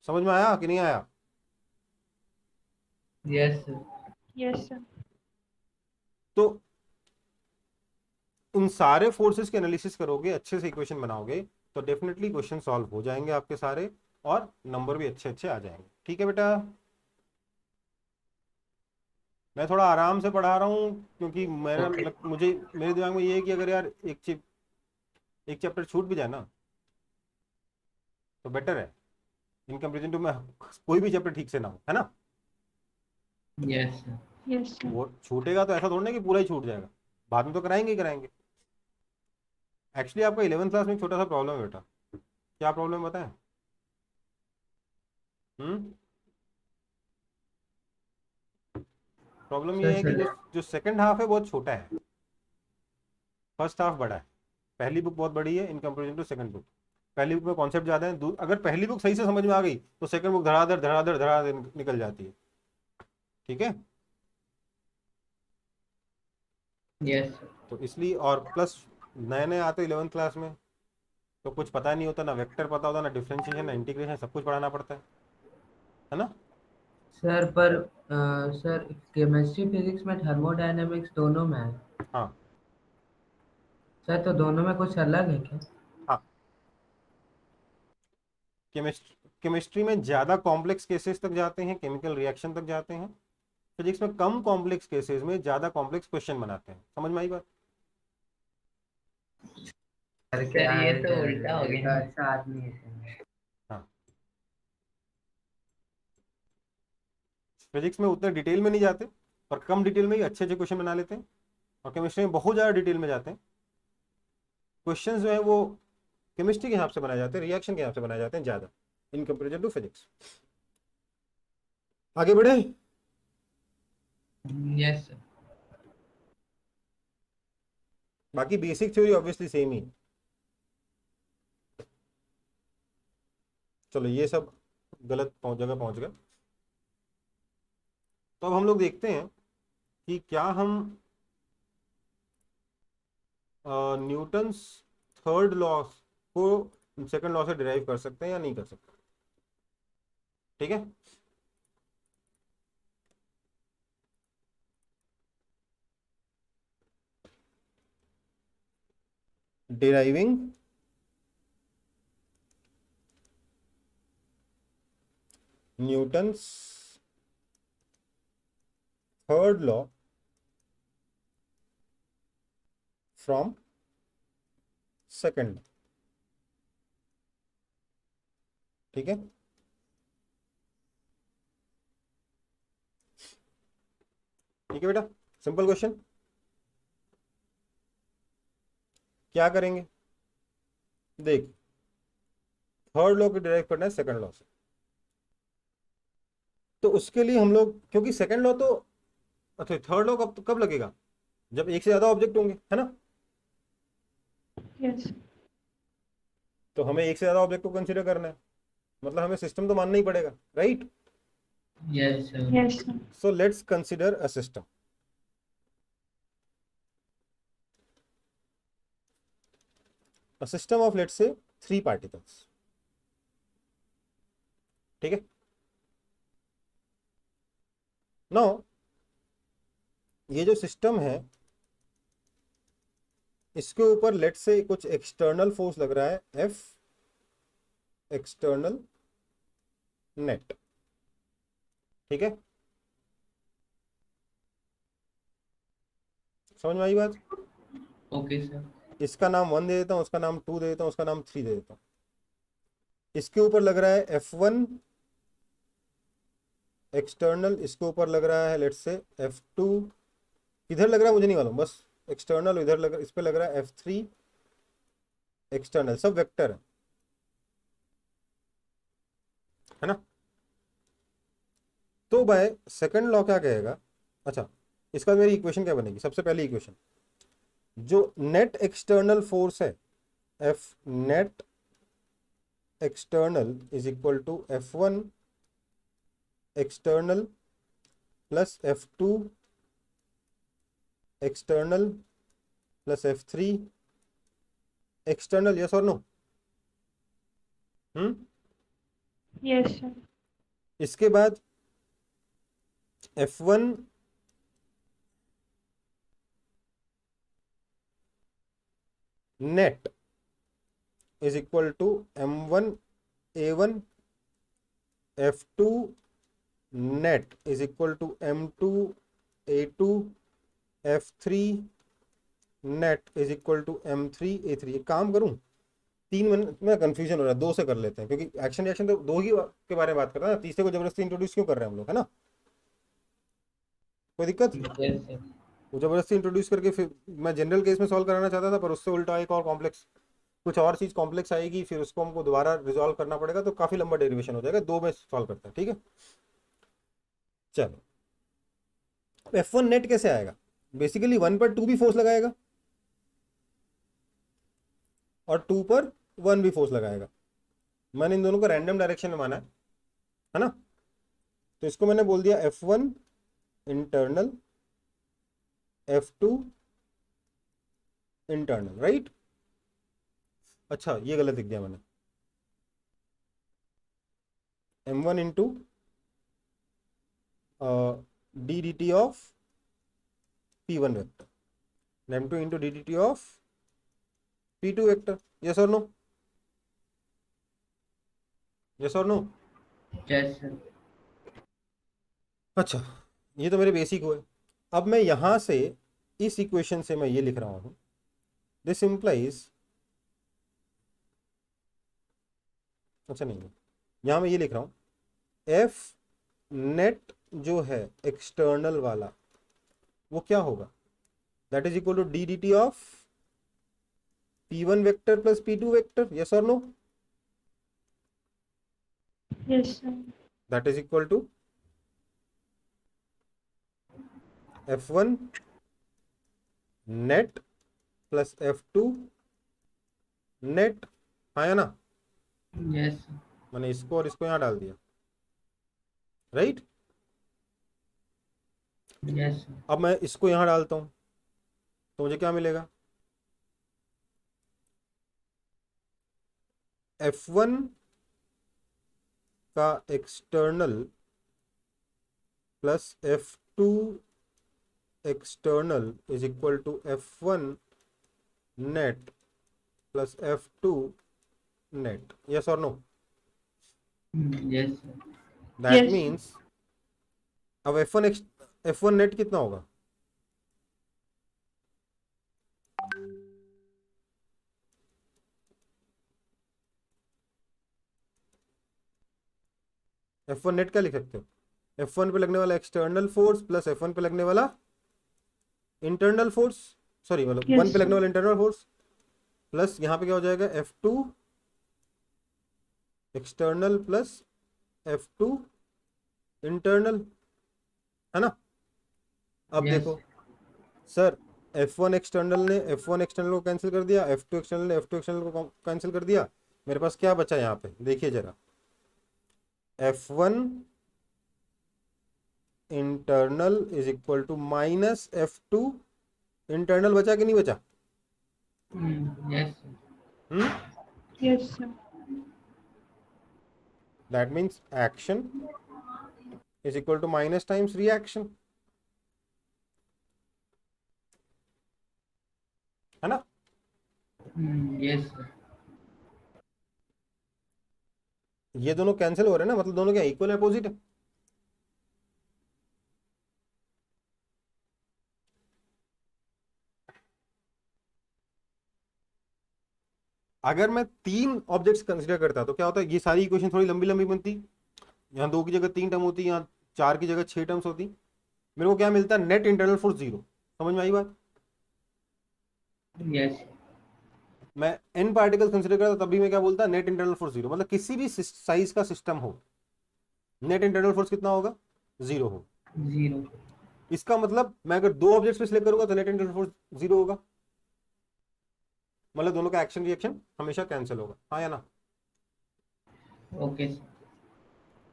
समझ में आया कि नहीं आया। Yes sir. Yes, sir. तो इन सारे फोर्सेस के एनालिसिस करोगे, अच्छे से इक्वेशन बनाओगे, तो डेफिनेटली क्वेश्चन सॉल्व हो जाएंगे आपके सारे, और नंबर भी अच्छे अच्छे आ जाएंगे, ठीक है बेटा। मैं थोड़ा आराम से पढ़ा रहा हूँ, क्योंकि मेरे दिमाग में ये है कि अगर यार एक चैप्टर छूट भी जाए ना तो बेटर है, इन कंपेरिजन टू में कोई भी चैप्टर ठीक से ना हो, है ना। Yes sir. Yes sir. वो छूटेगा तो ऐसा थोड़ा ना कि पूरा ही छूट जाएगा, बाद में तो कराएंगे ही कराएंगे। एक्चुअली आपका 11th क्लास में एक छोटा सा प्रॉब्लम है बेटा। क्या प्रॉब्लम बताएं? प्रॉब्लम ये सर है कि सर जो सेकंड हाफ है बहुत छोटा है, फर्स्ट हाफ बड़ा है। पहली बुक बहुत बड़ी है in comparison to second book. पहली बुक में कॉन्सेप्ट ज्यादा है, अगर पहली बुक सही से समझ में आ गई तो सेकंड बुक धड़ाधड़ धड़ाधड़ धड़ाधड़ निकल जाती है, ठीक है। Yes sir. तो इसलिए, और प्लस नए नए आते 11th क्लास में तो कुछ पता नहीं होता, ना वेक्टर पता होता, ना डिफरेंशिएशन, ना इंटीग्रेशन, सब कुछ पढ़ाना पड़ता है ना। सर पर सर केमिस्ट्री फिजिक्स में थर्मोडायनेमिक्स दोनों में है हाँ सर, तो दोनों में कुछ अलग है क्या? हाँ, केमिस्ट्री में ज़्यादा कॉम्प्लेक्स केसेस तक जाते हैं, केमिकल रिएक्शन तक जाते हैं। फिजिक्स में कम कॉम्प्लेक्स केसेस में ज़्यादा कॉम्प्लेक्स क्वेश्चन बनाते हैं। समझ में आई बात? सर सर ये तो उल्टा हो गया। अच्छा आदमी है सर। हाँ, फिजिक्स में उतने डिटेल में नहीं जाते और कम डिटेल में ही अच्छे अच्छे क्वेश्चन बना लेते हैं, और केमिस्ट्री में बहुत ज़्यादा डिटेल में जाते हैं। क्वेश्चन जो है वो केमिस्ट्री के हिसाब से बनाए जाते हैं, रिएक्शन के हिसाब से बनाए जाते हैं ज़्यादा इन कंपेरिजन टू फिजिक्स। आगे बढ़े। Yes sir. बाकी बेसिक थ्योरी ऑब्वियसली सेम ही है। चलो ये सब गलत जगह पहुंच गए। तो अब हम लोग देखते हैं कि क्या हम न्यूटन्स थर्ड लॉ को सेकंड लॉ से डिराइव कर सकते हैं या नहीं कर सकते। ठीक है, deriving Newton's third law from second. ठीक है, ठीक है बेटा, सिंपल क्वेश्चन। क्या करेंगे, देख, थर्ड लॉ को डिराइव करना है सेकंड लॉ से, तो उसके लिए हम लोग, क्योंकि सेकंड लॉ तो, अच्छा थर्ड लॉ कब कब लगेगा, जब एक से ज्यादा ऑब्जेक्ट होंगे, है ना। यस। तो हमें एक से ज्यादा ऑब्जेक्ट को कंसीडर करना है, मतलब हमें सिस्टम तो मानना ही पड़ेगा, right. Yes sir. Yes sir. So let's consider a system. A system of let's say 3 particles। ठीक है, नाउ ये जो सिस्टम है इसके ऊपर लेट्स से कुछ एक्सटर्नल फोर्स लग रहा है, F एक्सटर्नल नेट। ठीक है, समझ में आई बात। Okay sir. इसका नाम 1 दे देता हूं, उसका नाम 2 दे देता हूं, उसका नाम 3 दे देता हूं। इसके ऊपर लग रहा है F1 एक्सटर्नल, इसके ऊपर लग रहा है लेट्स से F2, किधर लग रहा है मुझे नहीं मालूम, बस एक्सटर्नल इधर लग, इस पे लग रहा है F3 एक्सटर्नल, सब वेक्टर है ना। तो बाय सेकंड लॉ क्या कहेगा, अच्छा इसका मेरी इक्वेशन क्या बनेगी, सबसे पहली इक्वेशन, जो नेट एक्सटर्नल फोर्स है F net external is equal to F1 external plus F2 external plus F3 external, yes और नो। Yes sir. इसके बाद F1 net is equal to M1 A1, F2 net is equal to M2 A2, F3 net is equal to M3 A3। ये काम करूं, 3 में confusion हो रहा है, 2 से कर लेते हैं क्योंकि एक्शन रिएक्शन तो 2 ही के बारे में बात कर रहे हैं ना, तीसरे को जबरदस्ती इंट्रोड्यूस क्यों कर रहे हैं हम लोग, है ना? कोई दिक्कत? Yes sir. वो जबरदस्ती इंट्रोड्यूस करके फिर मैं जनरल केस में सॉल्व कराना चाहता था, पर उससे उल्टा एक और कॉम्प्लेक्स, कुछ और चीज कॉम्प्लेक्स आएगी, फिर उसको हमको दोबारा रिजॉल्व करना पड़ेगा, तो काफी लंबा डेरिवेशन हो जाएगा। 2 में सॉल्व करते हैं, ठीक है? चलो, F1 नेट कैसे आएगा? बेसिकली 1 पर 2 भी फोर्स लगाएगा और 2 पर 1 भी फोर्स लगाएगा। मैंने इन दोनों को रैंडम डायरेक्शन में माना है ना? तो इसको मैंने बोल दिया F1 internal, F2 internal, right? अच्छा, ये गलत लिख दिया मैंने, M1 into D D T of P1 vector, M2 into D D T of P2 vector. Yes और नो? यस और नो? Yes sir. अच्छा, ये तो मेरे बेसिक हुए। अब मैं यहां से इस इक्वेशन से मैं ये लिख रहा हूं, दिस इंप्लाइज, अच्छा नहीं है, यहां मैं ये लिख रहा हूं एफ नेट जो है एक्सटर्नल वाला, वो क्या होगा? That is equal to D D T of P1 vector plus P2 vector. Yes और no? Yes, sir. That is equal to F1 net plus F2 net, आया ना? Yes sir. मैंने इसको और इसको यहां डाल दिया, राइट? Yes sir. अब मैं इसको यहां डालता हूं तो मुझे क्या मिलेगा? F1 का external plus F2 external is equal to F1 net plus F2 net. Yes और no? Yes sir. That Yes. Means अब F1 नेट कितना होगा? F1 नेट क्या लिख सकते हो? F1 पे लगने वाला एक्सटर्नल फोर्स प्लस F1 पे लगने वाला इंटरनल फोर्स, सॉरी मतलब Yes, 1 पे लगने sir. वाला इंटरनल फोर्स, प्लस यहाँ पे क्या हो जाएगा? F2 external plus F2 internal, है ना? अब Yes. देखो सर, F1 एक्सटर्नल ने F1 एक्सटर्नल को कैंसिल कर दिया, F2 एक्सटर्नल ने F2 एक्सटर्नल को कैंसिल कर दिया, मेरे पास क्या बचा यहाँ पे? देखिए जरा, F1 internal is equal to minus F2 internal, बचा कि नहीं बचा? Yes sir. Yes, sir. That means action is equal to minus times reaction, है ना? Yes sir. ये दोनों कैंसिल हो रहे हैं ना, मतलब दोनों क्या इक्वल है, अपोजिट है? अगर मैं 3 ऑब्जेक्ट्स कंसीडर करता तो क्या होता है? ये सारी इक्वेशन थोड़ी लंबी लंबी बनती, यहाँ 2 की जगह 3 टर्म होती, यहाँ 4 की जगह 6 टर्म्स होती। मेरे को क्या मिलता? Net internal force 0। समझ में आई बात? Yes. मैं n पार्टिकल कंसीडर करता तब भी मैं क्या बोलता? Net internal force 0। मतलब किसी भी साइज का सिस्टम हो, नेट इंटरनल फोर्स कितना होगा? 0 हो। 0. इसका मतलब मैं अगर 2 ऑब्जेक्ट्स पे सिलेक्ट करूंगा तो नेट इंटरनल फोर्स 0 होगा, मतलब दोनों का एक्शन रिएक्शन हमेशा कैंसिल होगा, हाँ या ना? Okay sir.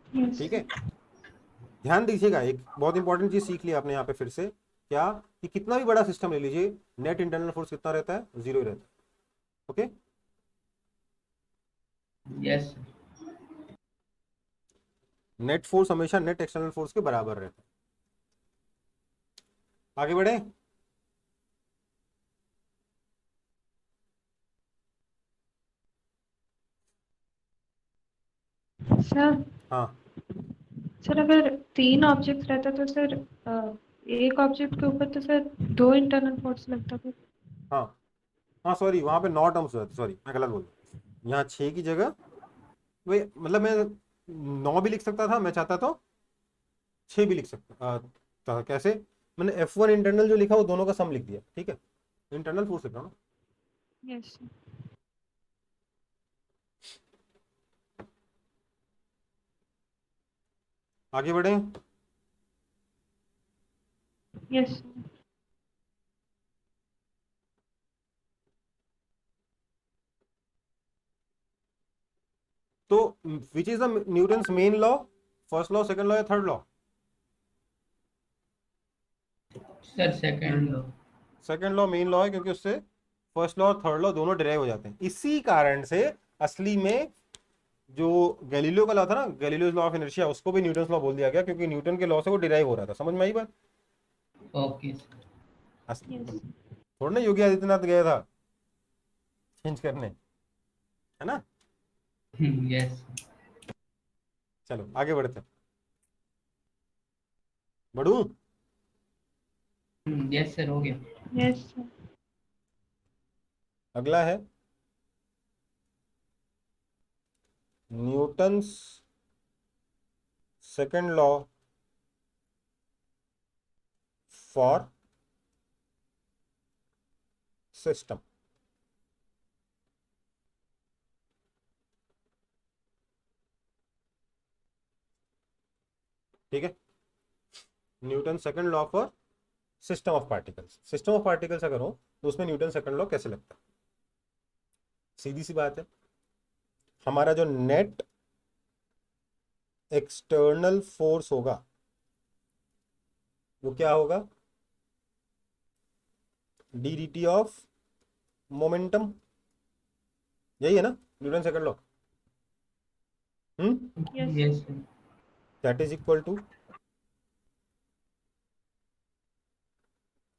Yes. ठीक है, ध्यान दीजिएगा, एक बहुत इंपॉर्टेंट चीज सीख लिया आपने यहाँ पे फिर से, क्या कि कितना भी बड़ा सिस्टम ले लीजिए, नेट इंटरनल फोर्स कितना रहता है? 0 ही रहता है। Okay, Yes sir. Net force हमेशा नेट एक्सटर्नल फोर्स के बराबर रहता है। आगे बढ़े। सर, हाँ, सर अगर 3 ऑब्जेक्ट्स रहता तो सर एक ऑब्जेक्ट के ऊपर तो सर 2 इंटरनल फोर्स लगता था। हाँ, हाँ, सॉरी, वहां पे 9 टर्म्स हुए थे, सॉरी मैं गलत बोल रहा हूँ। यहाँ 6 की जगह वही, मतलब मैं 9 भी लिख सकता था, मैं चाहता तो 6 भी लिख सकता था। कैसे? मैंने F1 इंटरनल जो लिखा वो दोनों का सम लिख दिया, ठीक है, इंटरनल फोर्स लिख रहा हूँ ना। Yes sir. आगे बढ़े। Yes sir. तो which is the Newton's main law, first law, second law या third law? Sir second law. Second law main law है, क्योंकि उससे फर्स्ट लॉ और थर्ड लॉ दोनों डिराइव हो जाते हैं। इसी कारण से असली में जो गैलीलियो का लॉ था ना, गैलीलियोस लॉ ऑफ इनर्शिया, उसको भी न्यूटन्स लॉ बोल दिया गया, क्योंकि न्यूटन के लॉ से वो डिराइव हो रहा था। समझ में आई बात? Okay sir. यस। थोड़ा ना योगी आदित्यनाथ गया था चेंज करने, है ना। यस। चलो आगे बढ़ते हैं। बढ़ू? यस सर, हो गया। Yes sir. अगला है Newton's second law for system. ठीक है, Newton second law for system of particles. System of particles अगर हो तो उसमें न्यूटन सेकंड लॉ कैसे लगता है? सीधी सी बात है, हमारा जो नेट एक्सटर्नल फोर्स होगा वो क्या होगा? D D T of momentum. यही है ना Newton second law? Yes. Yes sir. That is equal to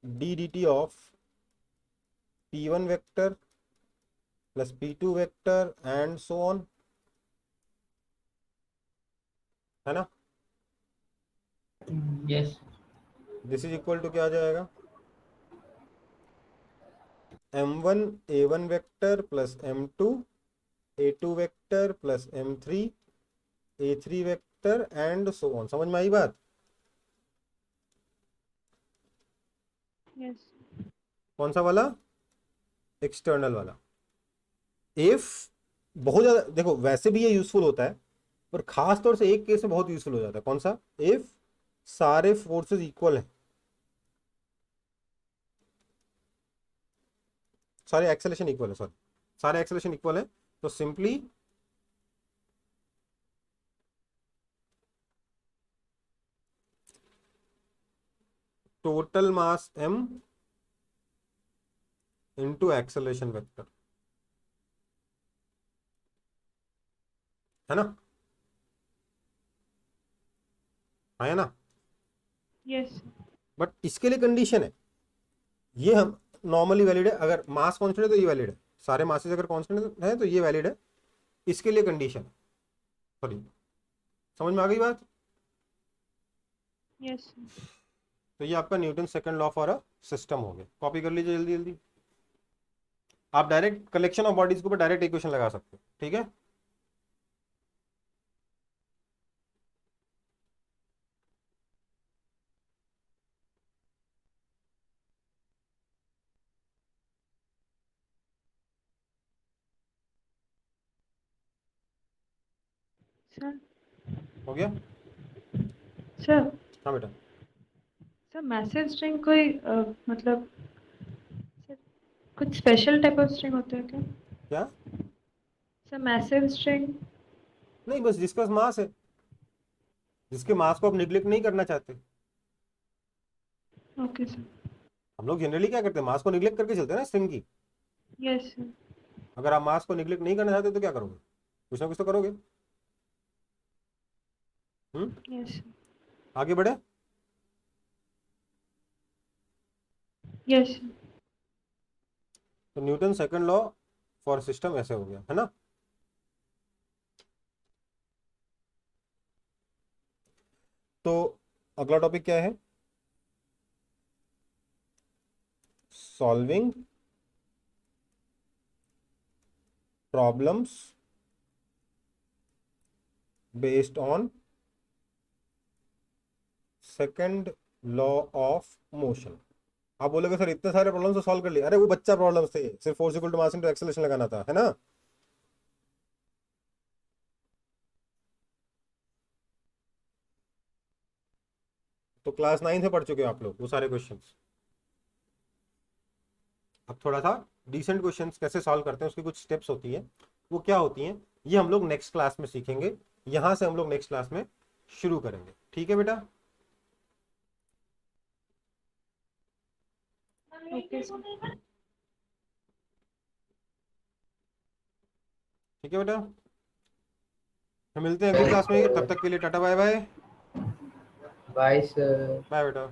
D D T of P one vector plus P two vector and so on, है ना। Yes. This is equal to क्या आ जाएगा? m1 a1 vector plus m2 a2 vector plus m3 a3 vector and so on. समझ में आई बात? Yes. कौन सा वाला? एक्सटर्नल वाला। इफ बहुत ज्यादा देखो, वैसे भी ये यूजफुल होता है, पर खास तौर से एक केस में बहुत यूजफुल हो जाता है। कौन सा? इफ सारे फोर्सेस इक्वल हैं, सारे एक्सेलेरेशन इक्वल है, सॉरी, सारे एक्सेलेरेशन इक्वल है, तो simply total mass m into acceleration vector, है ना, है ना। यस। बट इसके लिए कंडीशन है, ये हम नॉर्मली वैलिड है, अगर मास कांस्टेंट है तो ये वैलिड है, सारे मासेस अगर कांस्टेंट है तो ये वैलिड है। इसके लिए कंडीशन है, सॉरी, समझ में आ गई बात? यस। तो ये आपका Newton second law for a system हो गया। कॉपी कर लीजिए जल्दी जल्दी। आप डायरेक्ट कलेक्शन ऑफ बॉडीज के ऊपर डायरेक्ट इक्वेशन लगा सकते हो, ठीक है। सर। हो गया? सर। हाँ बेटा। सर मैसेज स्ट्रिंग कोई मतलब सर कुछ स्पेशल टाइप ऑफ स्ट्रिंग होता है क्या? क्या? Sir message string. नहीं, बस जिसका मास है, जिसके मास को आप निग्लेक्ट नहीं करना चाहते। Okay sir. हम लोग जनरली क्या करते हैं, मास को निग्लेक्ट करके चलते हैं ना स्ट्रिंग की। Yes sir. अगर आप मास को निग्लेक्ट नहीं करना चाहते तो क्या करोगे? कुछ ना कुछ तो करोगे। Yes sir. आगे बढ़े। Yes sir. तो Newton second law for system ऐसे हो गया, है ना। तो अगला टॉपिक क्या है? Solving problems based on second law of motion. आप बोलोगे सर इतने सारे प्रॉब्लम्स तो सॉल्व कर लिए, अरे वो बच्चा प्रॉब्लम्स थे, सिर्फ force equal to mass into acceleration लगाना था, है ना। तो क्लास 9 से पढ़ चुके हो आप लोग वो सारे क्वेश्चंस। अब थोड़ा सा डिसेंट क्वेश्चंस कैसे सॉल्व करते हैं उसकी कुछ स्टेप्स होती है, वो क्या होती हैं ये हम लोग नेक्स्ट क्लास में सीखेंगे। यहां से हम लोग नेक्स्ट क्लास में शुरू करेंगे, ठीक है बेटा। Okay sir. ठीक है बेटा, तो मिलते हैं अगली क्लास में, तब तक के लिए टाटा बाय बाय। बाईस बाय बेटा।